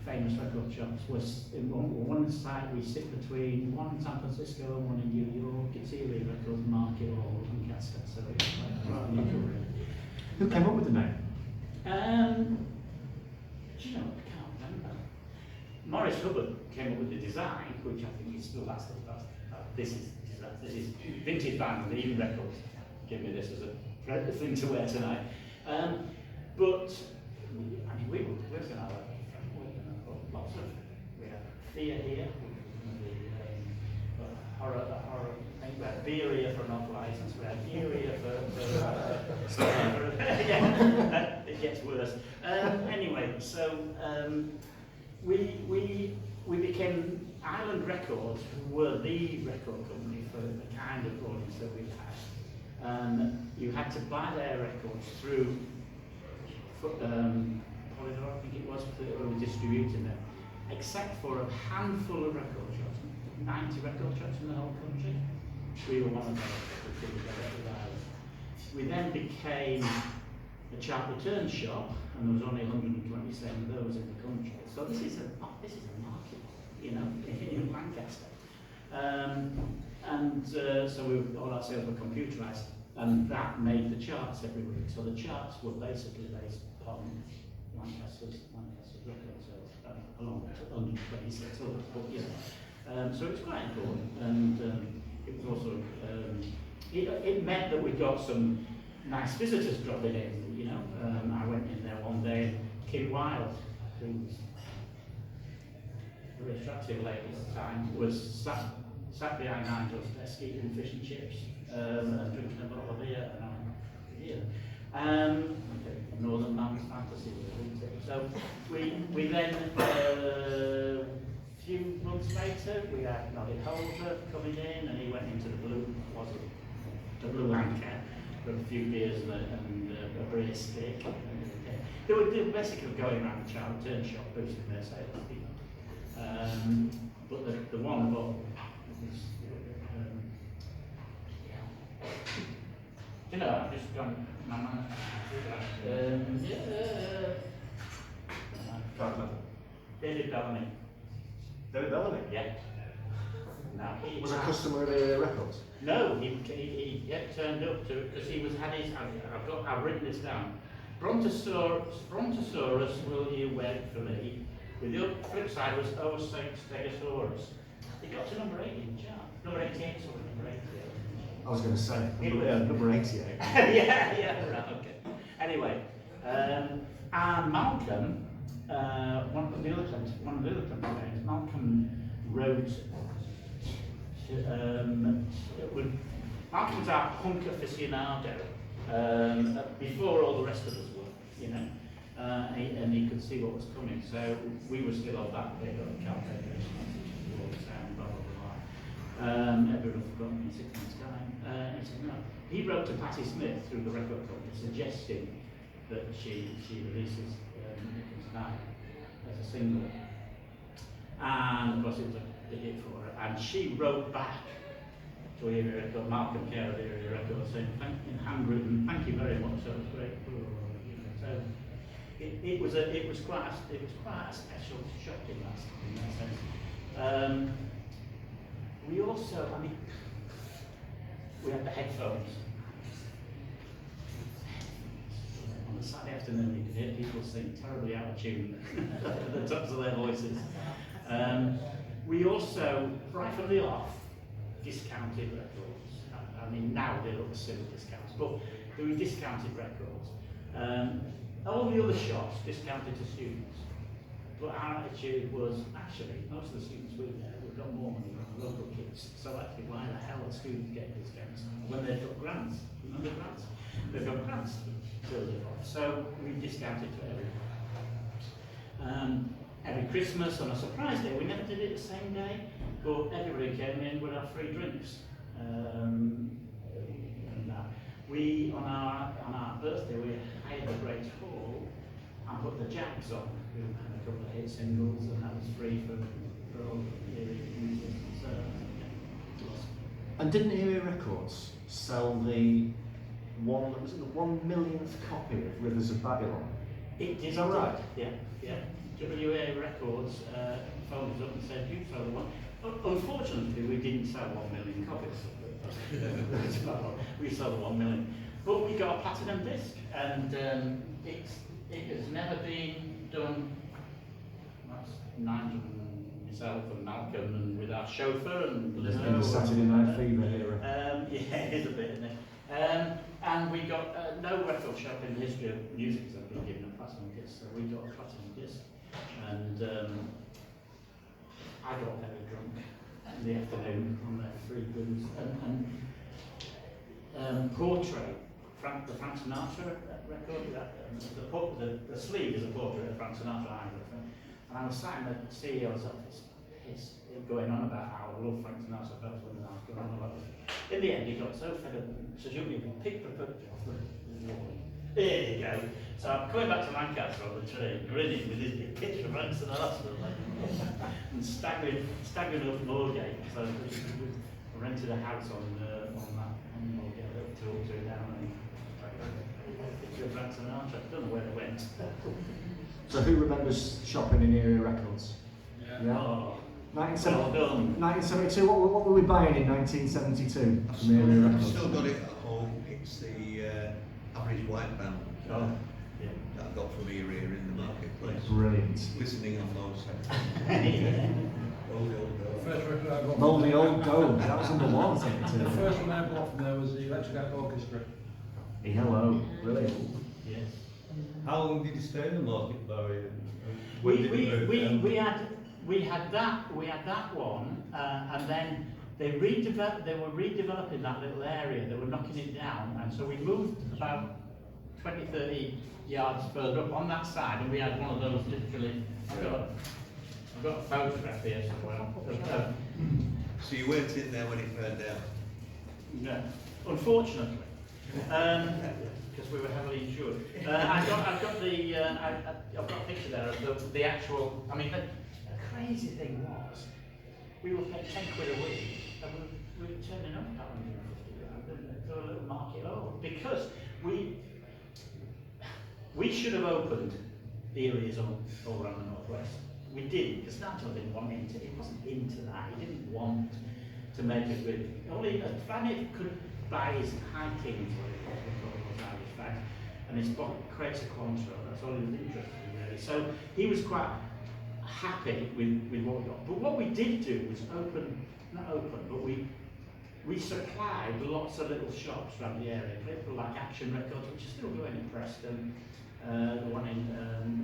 famous record shops. One site we sit between, one in San Francisco and one in New York. It's Era Records, Market or Lancaster, so it's quite unusual really. Who came up with the name? Do you know, I can't remember. Maurice Hubbard came up with the design, which I think is still this is vintage vinyl, even records. Give me this as a thing to wear tonight. But I mean, we're going to have lots of Thea here, horror thing. We had beer here for an off license. We had beer here for yeah, it gets worse. Anyway, so we became Island Records, who were the record company for the kind of audience that we had. You had to buy their records through Polydor, I think it was, who were distributing them, except for a handful of record shops, 90 record shops in the whole country. We were one of those. We then became a chart return shop, and there was only 127 of those in the country. So this is a market, you know, in Lancaster. So all our sales were computerised, and that made the charts every week. So the charts were basically based upon Lancaster's record sales, along with 126 others. But you know, so it's quite important, and it was also it meant that we got some nice visitors dropping in. You know, I went in there one day, and Kim Wilde, who was a very attractive lady at the time, was sat behind Nigel's desk eating fish and chips and drinking a bottle of beer, and I'm here. Northern Man's Fantasy, so we then, a few months later, we had Noddy Holder coming in, and he went into the blue Anchor for a few beers and a beer stick. They were basically going around the child return shop boosting their sales. But the one above was, you know, I've just gone, my man. David Bellamy. David Bellamy? Yeah. No, he was a customer of the records? No, he turned up to, because he had his, I've written this down. Brontosaurus, will you wait for me? With the flip side was 06 Stegosaurus. He got to number 8 in the chart. Number 88, sorry, number 88. I was going to say, number 88. yeah, right, okay. Anyway, and Malcolm, one of the other companies, Malcolm wrote, Malcolm was our punk aficionado before all the rest of us were, you know. And he could see what was coming, so we were still on that bit of calculation, sound, blah blah blah. Everyone forgot me in 6 months' time. He said no. He wrote to Patti Smith through the record company suggesting that she releases Nickens Night as a single, and of course it was a big hit for her. And she wrote back to Era Records, Malcolm Care of Era Records, saying in handwritten, thank you very much. So it was great. So it was quite a special shop in that sense. We also, I mean, we had the headphones. On a Saturday afternoon, you could hear people sing terribly out of tune at the tops of their voices. We also, right from the off, discounted records. I mean, now they look silly discounts, but there were discounted records. All the other shops discounted to students, but our attitude was, actually, most of the students we there, we've got more money than the local kids, so actually, why the hell are students getting discounts when they've got grants? Remember grants? They've got grants to live off, so we discounted to everyone. Every Christmas on a surprise day, we never did it the same day, but everybody came in with our free drinks. And we, on our birthday, we hired a great hall and put the Jacks on. We had a couple of hit singles, and that was free for all the users. So, yeah. And didn't Era Records sell the 1 millionth copy of Rivers of Babylon? It did. Is that right? Yeah, yeah. WA Records phoned us up and said, you sold the one. Unfortunately, we didn't sell 1 million copies. We sold 1 million. But we got a platinum disc, and it has never been done. That's Nigel and myself and Malcolm, and with our chauffeur and It's been the Saturday Night Fever era. yeah, it is a bit, isn't it? And we got no record shop in the history of music has ever been given a platinum disc, so we got a platinum disc. And I got very drunk in the afternoon on their free goods. And Portrait, the Frank Sinatra record, the sleeve is a portrait of Frank Sinatra. And I was sat in the CEO's office, going on about how I love Frank Sinatra, that's when I was going on about it. In the end, he got so fed up, so you picked the picture off the wall. There you go. So I'm coming back to Lancaster on the train, grinning with his picture of Frank Sinatra, and staggering up Moorgate. So I rented a house on Moorgate, two or two down, and picture of Frank Sinatra. I don't know where they went. So who remembers shopping in Era Records? Yeah. Oh, 1972, what were we buying in 1972 from Era I've Records? still got it at home. It's the average white band oh, yeah. that I got from Era in the marketplace. Brilliant. Listening on those. First record I got. Moldy Old Gold, that was number one, I think. The first one I bought from there was the Electric Light Orchestra. Hey, hello, brilliant. Yes. How long did you stay in the market, Barry? We had that one, and then they were redeveloping that little area. They were knocking it down, and so we moved about 20, 30 yards further up on that side, and we had one of those literally. I've got a photograph here somewhere. So you weren't in there when it burned down? No, unfortunately, because we were heavily insured. I've got a picture there of the actual. I mean, the crazy thing was, we were paying 10 quid a week, and we were turning up about 150 for a little market over, because we should have opened the areas all around the northwest. We didn't, because Nigel didn't want into it. He wasn't into that. He didn't want to make it really. Only Fanny could buy his high kings, what he was Irish fact, and his creates a Quantro. That's all he was interested in, really. So he was quite happy with what we got. But what we did do was but we supplied lots of little shops around the area. People like Action Records, which is still going in Preston. The one in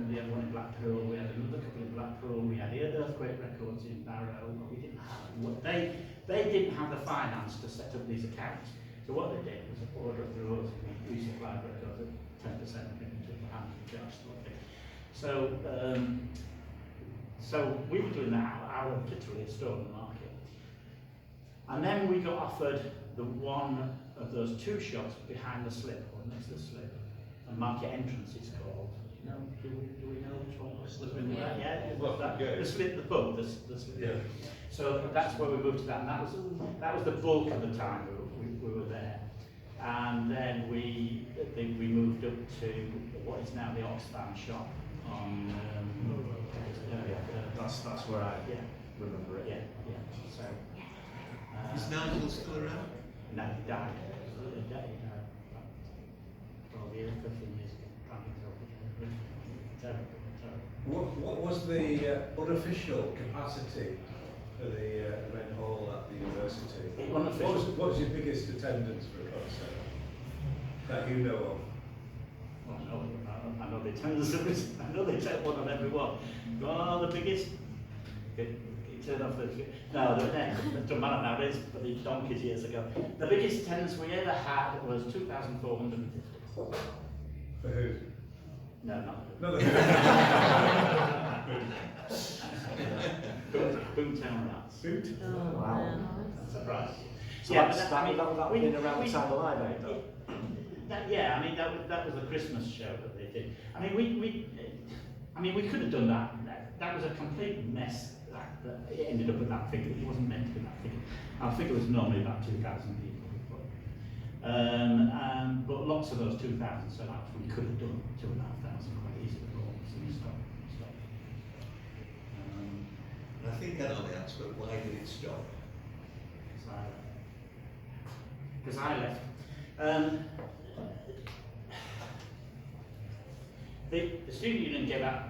the other one in Blackpool. We had another couple in Blackpool. We had the Earthquake Records in Barrow. We didn't have they didn't have the finance to set up these accounts. So what they did was order through us. We supplied records at 10% into the hand of charge. So we were doing that. I was literally a store in the market. And then we got offered the one of those two shops behind the slip, or next to the slip. A market entrance it's called, No, do we know which one was the winner? Yeah. Yeah, it Well, was that. yeah. The split the pub, the split. Yeah. So that's where we moved to that, and that was the bulk of the time we were there. And then we moved up to what is now the Oxfam shop on. That's where I Yeah, remember it. yeah. So. Is Nigel still around? No, he died. He died about 12 years, 15 years ago. Can't think of it. Terrible. What was the unofficial capacity for the main hall at the university? Unofficial. What was your biggest attendance for a concert that you know of? Well, I know they tend to. I know they take one on every one. Oh, the biggest. It turned off the. No, it doesn't matter nowadays, but the donkeys years ago. The biggest attendance we ever had was 2,450. For who? No, not. No, Boomtown Rats. Boot? Oh, Wow. Surprise. So Yeah, that's, but that, I mean, that would have we- been around we- the time of Live Aid, though. Yeah, I mean that was the Christmas show that they did. I mean we could have done that. That was a complete mess. That it ended up at that figure. It wasn't meant to be that figure. Our figure was normally about 2,000 people. But lots of those 2,000 so much we could have done 2,500 quite easily. So we stopped. And I think I know the answer, but why did it stop? Because I left. The student union gave out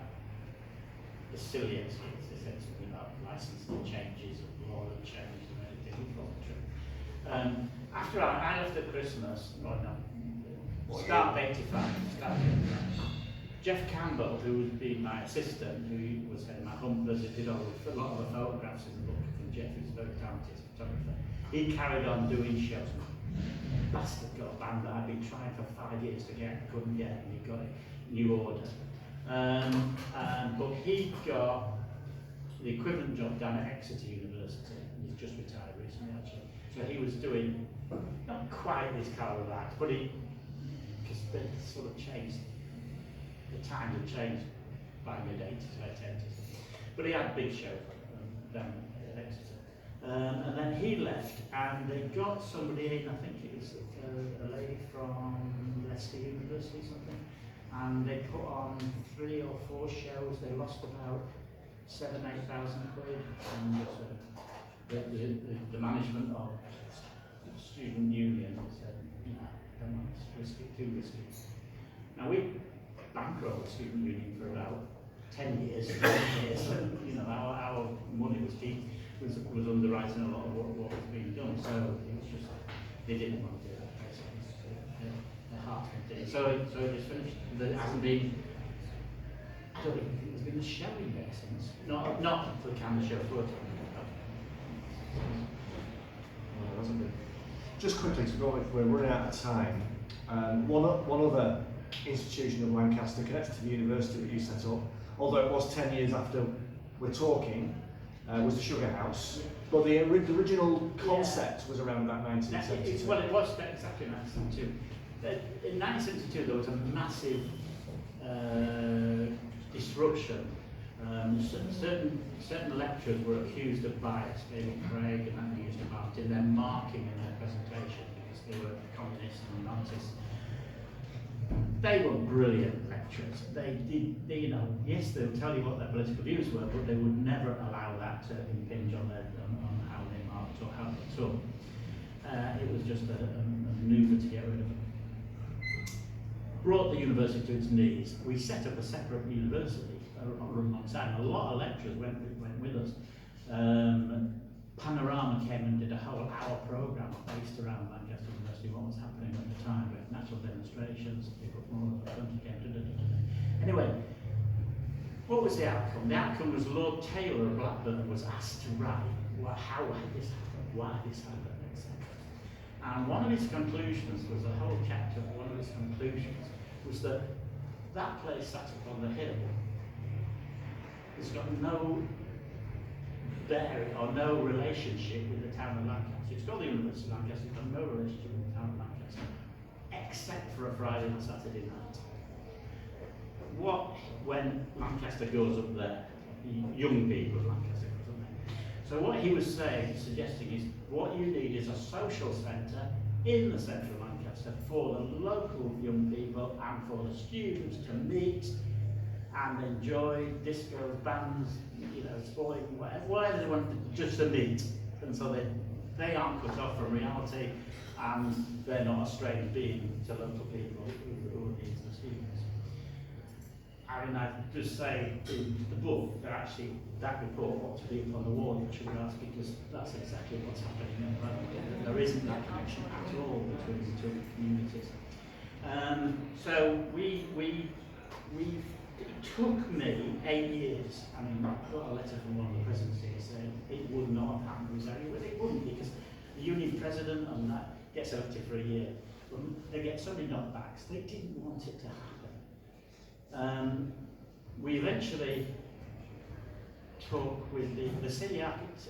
the silly excuse, essentially, about licensing changes of law that changed and everything. It wasn't true. After I left at Christmas, start of 85, Jeff Campbell, who was being my assistant, who was head of my home visit, did a lot of the photographs in the book from Jeff, who's a very talented photographer. He carried on doing shows. Bastard got a band that I'd been trying for 5 years to get, couldn't get, and he got it, New Order. But he got the equivalent job down at Exeter University, and he's just retired recently actually. So he was doing, not quite this kind of act, but because they sort of changed, the times had changed by mid-80s, late 80s. But he had a big show down at Exeter. And then he left, and they got somebody in, I think it was a lady from Lancaster University or something, and they put on 3 or 4 shows. They lost about 7,000 to 8,000 quid, and the management of the student union said, no, don't want to risk it, too risky. Now we bankrolled the student union for about 10 years, and, you know, our money was deep. Was underwriting a lot of what was being done, so it was just they didn't want to do that basically. Their hearts continued. So it just finished. There hasn't been. I don't even think there's been a show in there since. Not the kind of show we're talking about. No, it hasn't been. Just quickly to go, if we're running out of time, one other institution of Lancaster connected to the university that you set up, although it was 10 years after we're talking. Was the Sugar House, but the original concept was around about 1972. Well, it was exactly 1972. In 1972, there was a massive disruption. Certain lecturers were accused of bias, David Craig and that used about in their marking in their presentation because they were communists and Nazis. They were brilliant lecturers. They did, yes, they would tell you what their political views were, but they would never allow that to impinge on how they marked or how they taught. It was just a manoeuvre to get rid of them. Brought the university to its knees. We set up a separate university alongside. A lot of lecturers went with us. Panorama came and did a whole hour programme based around Lancaster University, what was happening at the time. We had national demonstrations, people from all over the country came to Anyway, what was the outcome? The outcome was Lord Taylor of Blackburn was asked to write, well, how had this happened, why this happened, etc. And one of his conclusions was, a whole chapter, one of his conclusions was that place sat upon the hill has got no bearing or no relationship with the town of Lancaster. It's got the University of Lancaster, it's got no relationship with the town of Lancaster, except for a Friday and Saturday night. when Lancaster goes up there, young people of Lancaster goes up there. So what he was suggesting is, what you need is a social centre in the centre of Lancaster for the local young people and for the students to meet and enjoy discos, bands, sporting, whatever they want, just to meet. And so they aren't cut off from reality, and they're not a strange being to local people who are these students. I mean, I'd just say in the book that actually that report ought to be up on the wall in sugar house, because that's exactly what's happening at the moment. There isn't that connection at all between the two communities. So it took me 8 years. I mean, I got a letter from one of the presidents here saying it would not have happened with Zari. Well, it wouldn't, because the union president and that gets elected for a year. They get so many knockbacks. They didn't want it to happen. We eventually talked with the city architects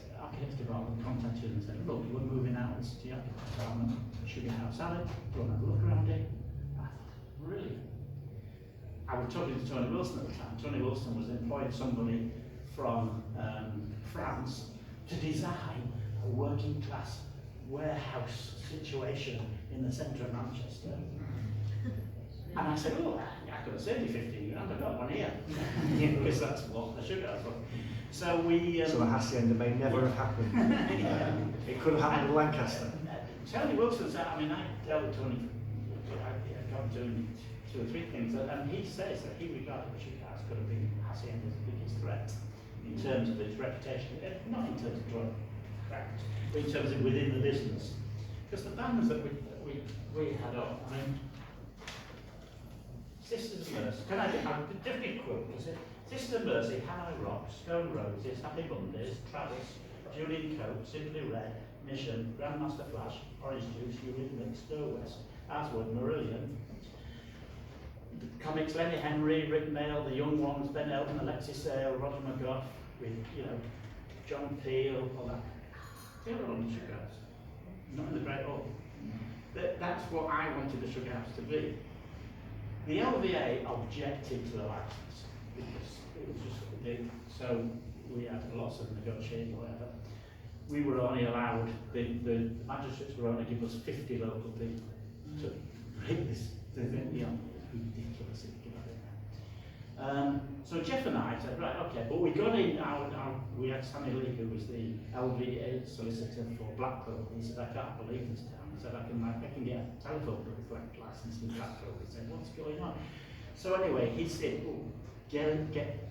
department, contacted and said, look, we're moving out of the city architects department, Sugar House Alley, go and have a look around it. I thought, really? I was talking to Tony Wilson at the time. Tony Wilson was employing somebody from France to design a working class warehouse situation in the centre of Manchester. And I said, oh, I could have saved you 15 grand, I've got one here. Because that's what the sugar house was. So so the hacienda may never have happened. It could have happened in Lancaster. Tony Wilson said, I mean, I dealt with Tony, I got doing 2 or 3 things, and he says that he regarded the sugar house could have been hacienda's biggest threat in terms of its reputation, not in terms of drug craft, but in terms of within the business. Because the bands that we had on, I mean, Sisters of Mercy, can I just be quick, is it? Sisters of Mercy, Hanoi Rocks, Stone Roses, Happy Mondays, Travis, Julian Coates, Simply Red, Mission, Grandmaster Flash, Orange Juice, Eurythmics, Stowe West, Aswood, Marillion, Comics, Lenny Henry, Rick Mail, The Young Ones, Ben Elton, Alexis Sale, Roger McGough, with, John Peel, all that. They were on the Sugar House, not in the Great Hall. That's what I wanted the Sugar House to be. The LVA objected to the licence because it was just so we had lots of negotiating, whatever. We were only allowed, the magistrates were only giving us 50 local people to bring this thing, ridiculous if you get it. So Jeff and I said, right, okay, but we got in, we had Sammy Lee, who was the LVA solicitor for Blackpool. He said, I can't believe this town. He said, I can get a telephone book license in Blackpool. He said, what's going on? So anyway, he said, oh, get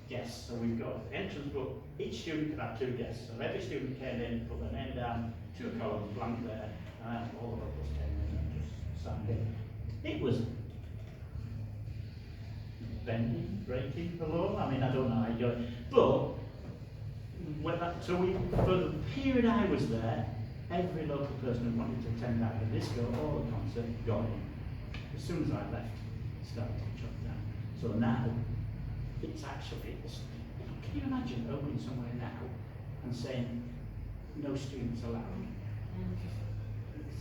guests. So we've got the entrance book. Each student could have 2 guests. So every student came in, put their name down, 2 columns, blank there, and all the locals came in and just signed in. It was bending, breaking the law. I mean, I don't know how you do it. But, for the period I was there, every local person who wanted to attend either the disco or the concert got in. As soon as I left, it started to shut down. So now, it's actually, can you imagine opening somewhere now and saying, no students allowed?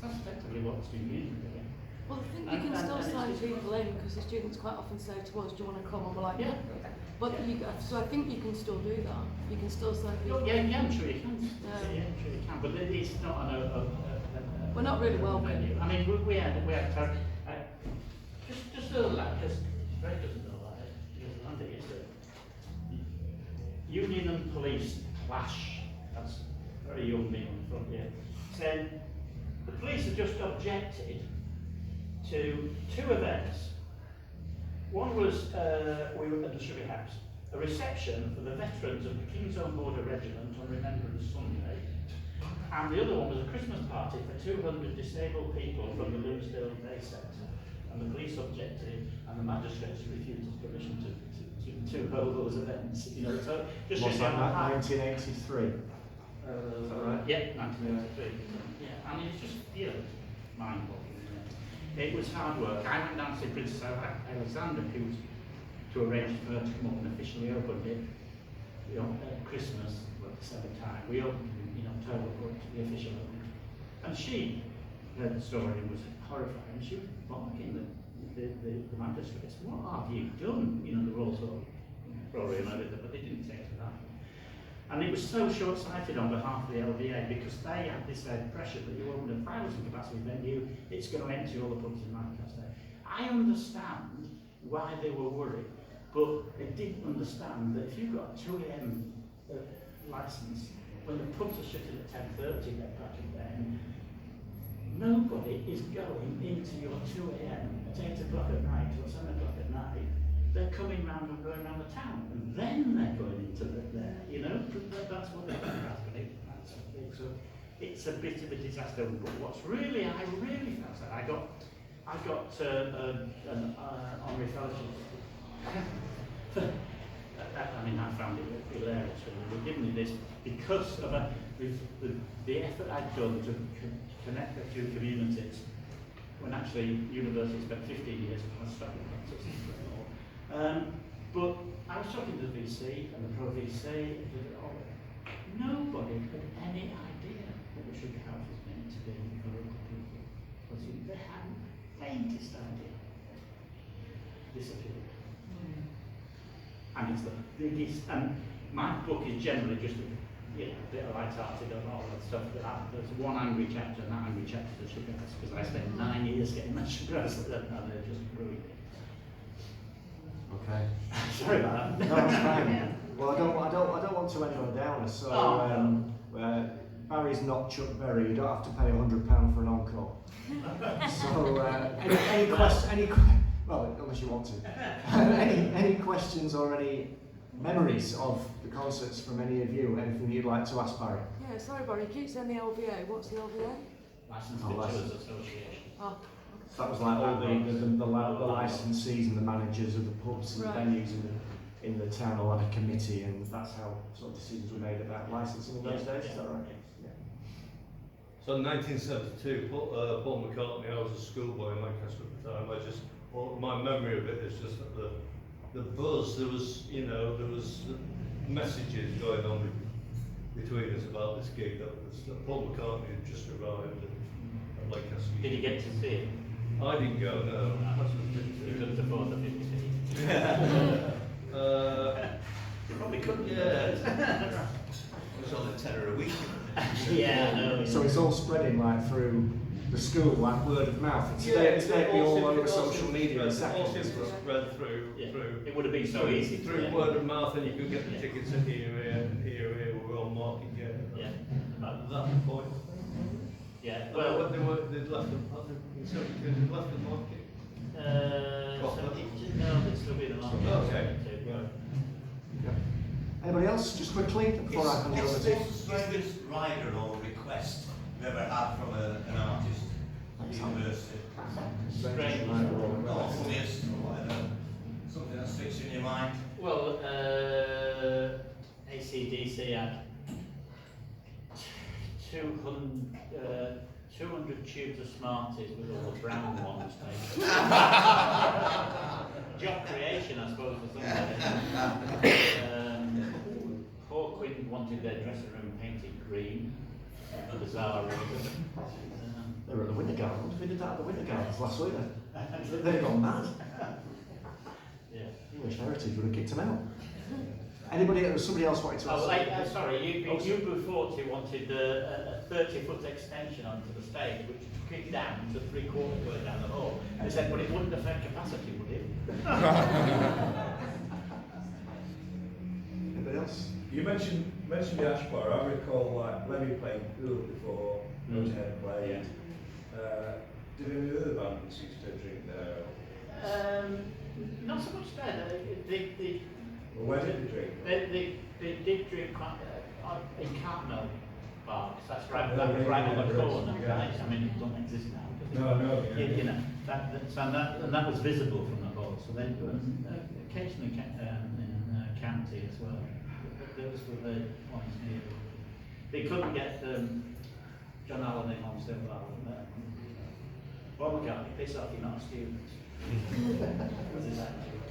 That's effectively what the student union is doing. Well, I think you can still sign people in, because the students quite often say to us, do you want to come? And we're like, yeah. But so I think you can still do that. You can still sign people. Yeah, I'm sure you can. Yeah, I'm sure you can. But it's not we're not really welcome. Venue. I mean, we had just a little that, because Greg doesn't know that. He doesn't understand it. Union and police clash. That's very young me on the front here. Said the police have just objected to 2 events. One was, we were at the Sugar House, a reception for the veterans of the King's Own Border Regiment on Remembrance Sunday, and the other one was a Christmas party for 200 disabled people from the Loonesdale Day Centre, and the police objected, and the magistrates refused permission to hold those events. So just was that 1983? Is that right? Yeah, 1983. Yeah, I mean, it's just, mind-boggling. It was hard work. I went down to see Princess Alexander, who was to arrange for her to come up and officially open it, at Christmas at the same time. We opened in October for the official opening. And she heard the story and was horrified, and she was barking that the magistrates, what have you done? You know, they were all sort of probably everything, but they didn't take to that. And it was so short-sighted on behalf of the LVA because they had this pressure that you owned a 1,000 capacity venue, it's going to empty all the pubs in Lancaster. I understand why they were worried, but they didn't understand that if you've got a 2 AM licence, when the pubs are shutting at 10:30, they're cracking down, nobody is going into your 2 AM at 8 o'clock at night or 7 o'clock at night. They're coming round and going around the town, and then they're going into there, you know, that's what they're doing. So it's a bit of a disaster, but what's really, I really felt that I got an honorary fellowship. I mean, I found it hilarious when they were giving me this because of the effort I'd done to connect the two communities. When actually university spent 15 years on study practice. But I was talking to the VC and the Pro VC, and nobody had any idea what the sugar house was meant to be for local people. Because they hadn't the faintest idea. Disappeared. And it's the biggest, and my book is generally just a bit of light-hearted and all that stuff. There's one angry chapter, and that angry chapter is the sugar house, because I spent 9 years getting that sugar house, and they're just ruined it. Okay. Sorry about that. No, that's fine. Well, I don't want to end on a downer. So Barry's not Chuck Berry. You don't have to pay £100 for an encore. So well, unless you want to. Any questions or any memories of the concerts from any of you? Anything you'd like to ask Barry? Yeah, sorry Barry, you keep saying the LVA. What's the LVA? Licensed Victuallers Association. Oh. So that was like all the licensees and the managers of the pubs and Right. venues in the town all had a committee, and that's how sort of decisions were made about licensing in those days. Is that right? Yeah. So in 1972, Paul McCartney, I was a schoolboy in Lancaster at the time. My memory of it is just that the buzz, there was messages going on between us about this gig. That Paul McCartney had just arrived at Lancaster. Did you get to see it? I didn't go, no. You couldn't afford the 50p. You probably couldn't. Yeah. It was on a tenner a week. Yeah, I know. So it's all spreading like through the school, like word of mouth. It's all over social media in It all seconds. seems to spread through. It would have been so easy. Through word of mouth, and you could get the tickets at here, and here. We were on market yet. Yeah. At that point. Yeah. Well, Well, they'd left the market. 72, no, they'd still be in the market. Okay. Yeah. Anybody else? Just quickly before I hand you over What's to the strangest rider or request you've ever had from an artist at university? Strange. Or funniest or whatever? Something that sticks in your mind? Well, AC/DC had 200 tubes of Smarties with all the brown ones taken. Job creation, I suppose, for somebody. Paul Quinn wanted their dressing room painted green, for bizarre reason. They were at the Winter Gardens. We did that at the Winter Gardens last week. They've gone mad. Yeah. English Heritage would have kicked them out. Somebody else wanted to ask? Sorry, UB40 wanted a 30-foot extension onto the stage, which kicked down to 3/4 way down the hall. They said, but it wouldn't affect capacity, would it? Anybody else? You mentioned the Ash Bar. I recall like Lemmy playing pool before Motorhead played. Did any other bands used to drink there? Not so much there. Well, where did they drink? They did drink quite in Cartmel Bar, 'cause that's right, Yeah, that was right yeah, on the yeah, corner. yeah. Right? I mean, it doesn't exist now. No, yeah. You know, and that was visible from the hall. So then occasionally in county as well. Those were the ones near. They couldn't get John Allen in on Stone Bar. Paul McCartney, piss off, you're not a student. Was his attitude.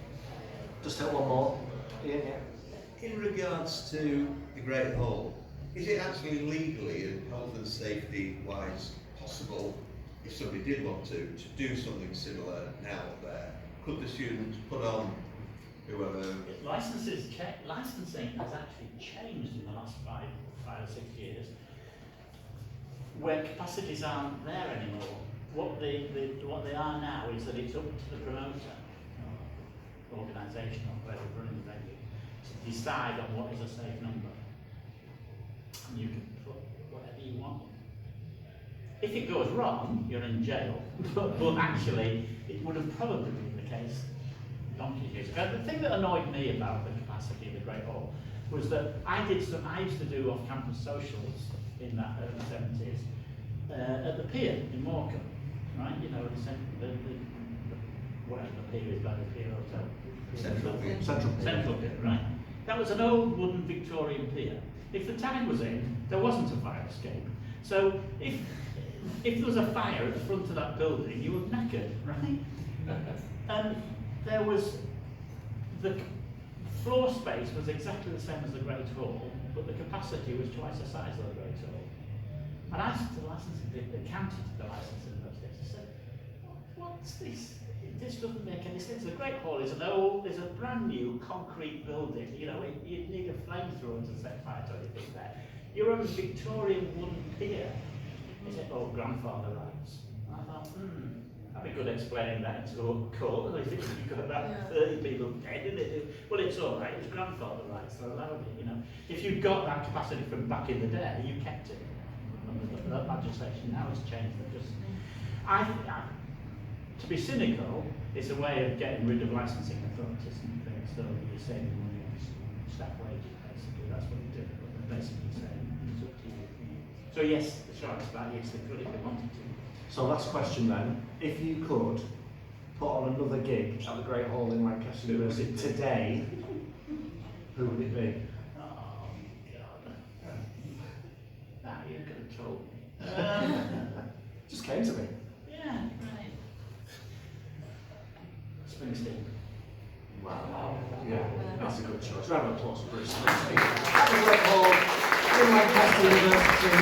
Just hit one more. Ian, yeah. In regards to the Great Hall, is it actually legally and health and safety wise possible if somebody did want to do something similar now there, could the students put on whoever? Licensing has actually changed in the last five or 6 years, where capacities aren't there anymore. What they are now is that it's up to the promoter, organisation or whoever running the venue, to decide on what is a safe number. And you can put whatever you want. If it goes wrong, you're in jail. but actually, it would have probably been the case donkey years ago. The thing that annoyed me about the capacity of the Great Hall was that I used to do off-campus socials in that early 70s at the pier in Morecambe, right? You know, whatever the pier is, by the pier hotel. Central pier, right? That was an old wooden Victorian pier. If the tide was in, there wasn't a fire escape. So if there was a fire at the front of that building, you were knackered, right? And there was the floor space was exactly the same as the Great Hall, but the capacity was twice the size of the Great Hall. And I asked the licensing, the county to the licensing in those days, I said, what's this? This doesn't make any sense. The Great Hall is is a brand new concrete building. You know, you'd need a flamethrower to set fire to anything there. You're on a Victorian wooden pier. He said, oh, grandfather rights. And I thought, that'd be good explaining that into a court. I think you've got about 30 people dead in it. Well, it's all right. It's grandfather rights. They're allowed it, you know. If you've got that capacity from back in the day, you kept it. And the legislation now has changed. To be cynical, it's a way of getting rid of licensing authorities and things, so you're saving money on staff wages, basically. That's what you do. But they're basically saying it's up to you. So yes, the short answer to that, yes, they could if they wanted to. So last question then, if you could put on another gig at the Great Hall in Lancaster University today, who would it be? Oh, God. Nah, you could have told me. Just came to me. Yeah, right. Springsteen. Wow. Yeah, that's a good choice. Round of applause for Bruce Springsteen. At the Great Hall in Lancaster University.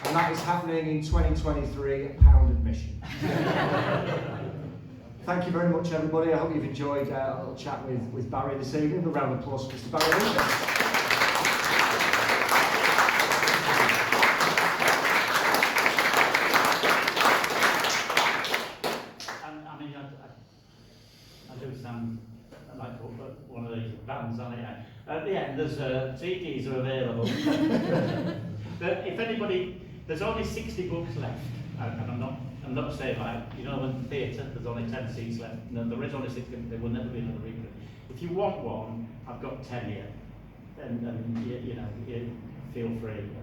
And that is happening in 2023 at £1 admission. Thank you very much, everybody. I hope you've enjoyed a little chat with Barry this evening. A round of applause for Mr. Barry Lambert. One of these bands on it. At the end, there's CDs are available. But if anybody, there's only 60 books left, and I'm not saying like, you know, in the theatre there's only 10 seats left. No, there is only 60. There will never be another reprint. If you want one, I've got 10 here, and you know, feel free and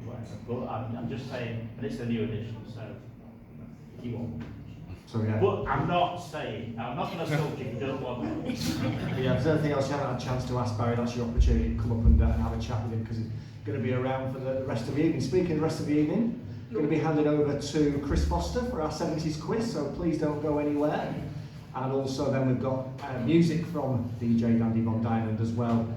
whatever. But I'm just saying, and it's a new edition, so if you want one. So yeah. But I'm not going to sulk if you don't want one. Yeah, if there's anything else you haven't had a chance to ask Barry, that's your opportunity to come up and have a chat with him, because he's going to be around for the rest of the evening. Speaking of the rest of the evening, I'm going to be handing over to Chris Foster for our 70s quiz, so please don't go anywhere. And also then we've got music from DJ Dandy Von Diamond as well,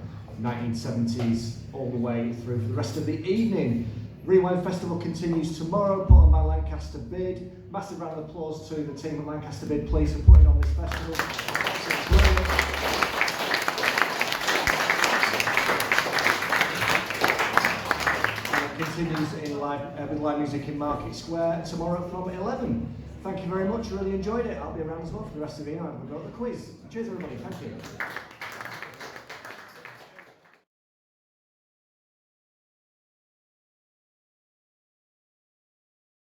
1970s all the way through for the rest of the evening. Rewind Festival continues tomorrow, put on by Lancaster Bid. Massive round of applause to the team at Lancaster Bid, please, for putting on this festival. And it continues with live music in Market Square tomorrow from 11. Thank you very much, really enjoyed it. I'll be around as well for the rest of the evening. I'm going to go to the quiz. Cheers everybody, thank you.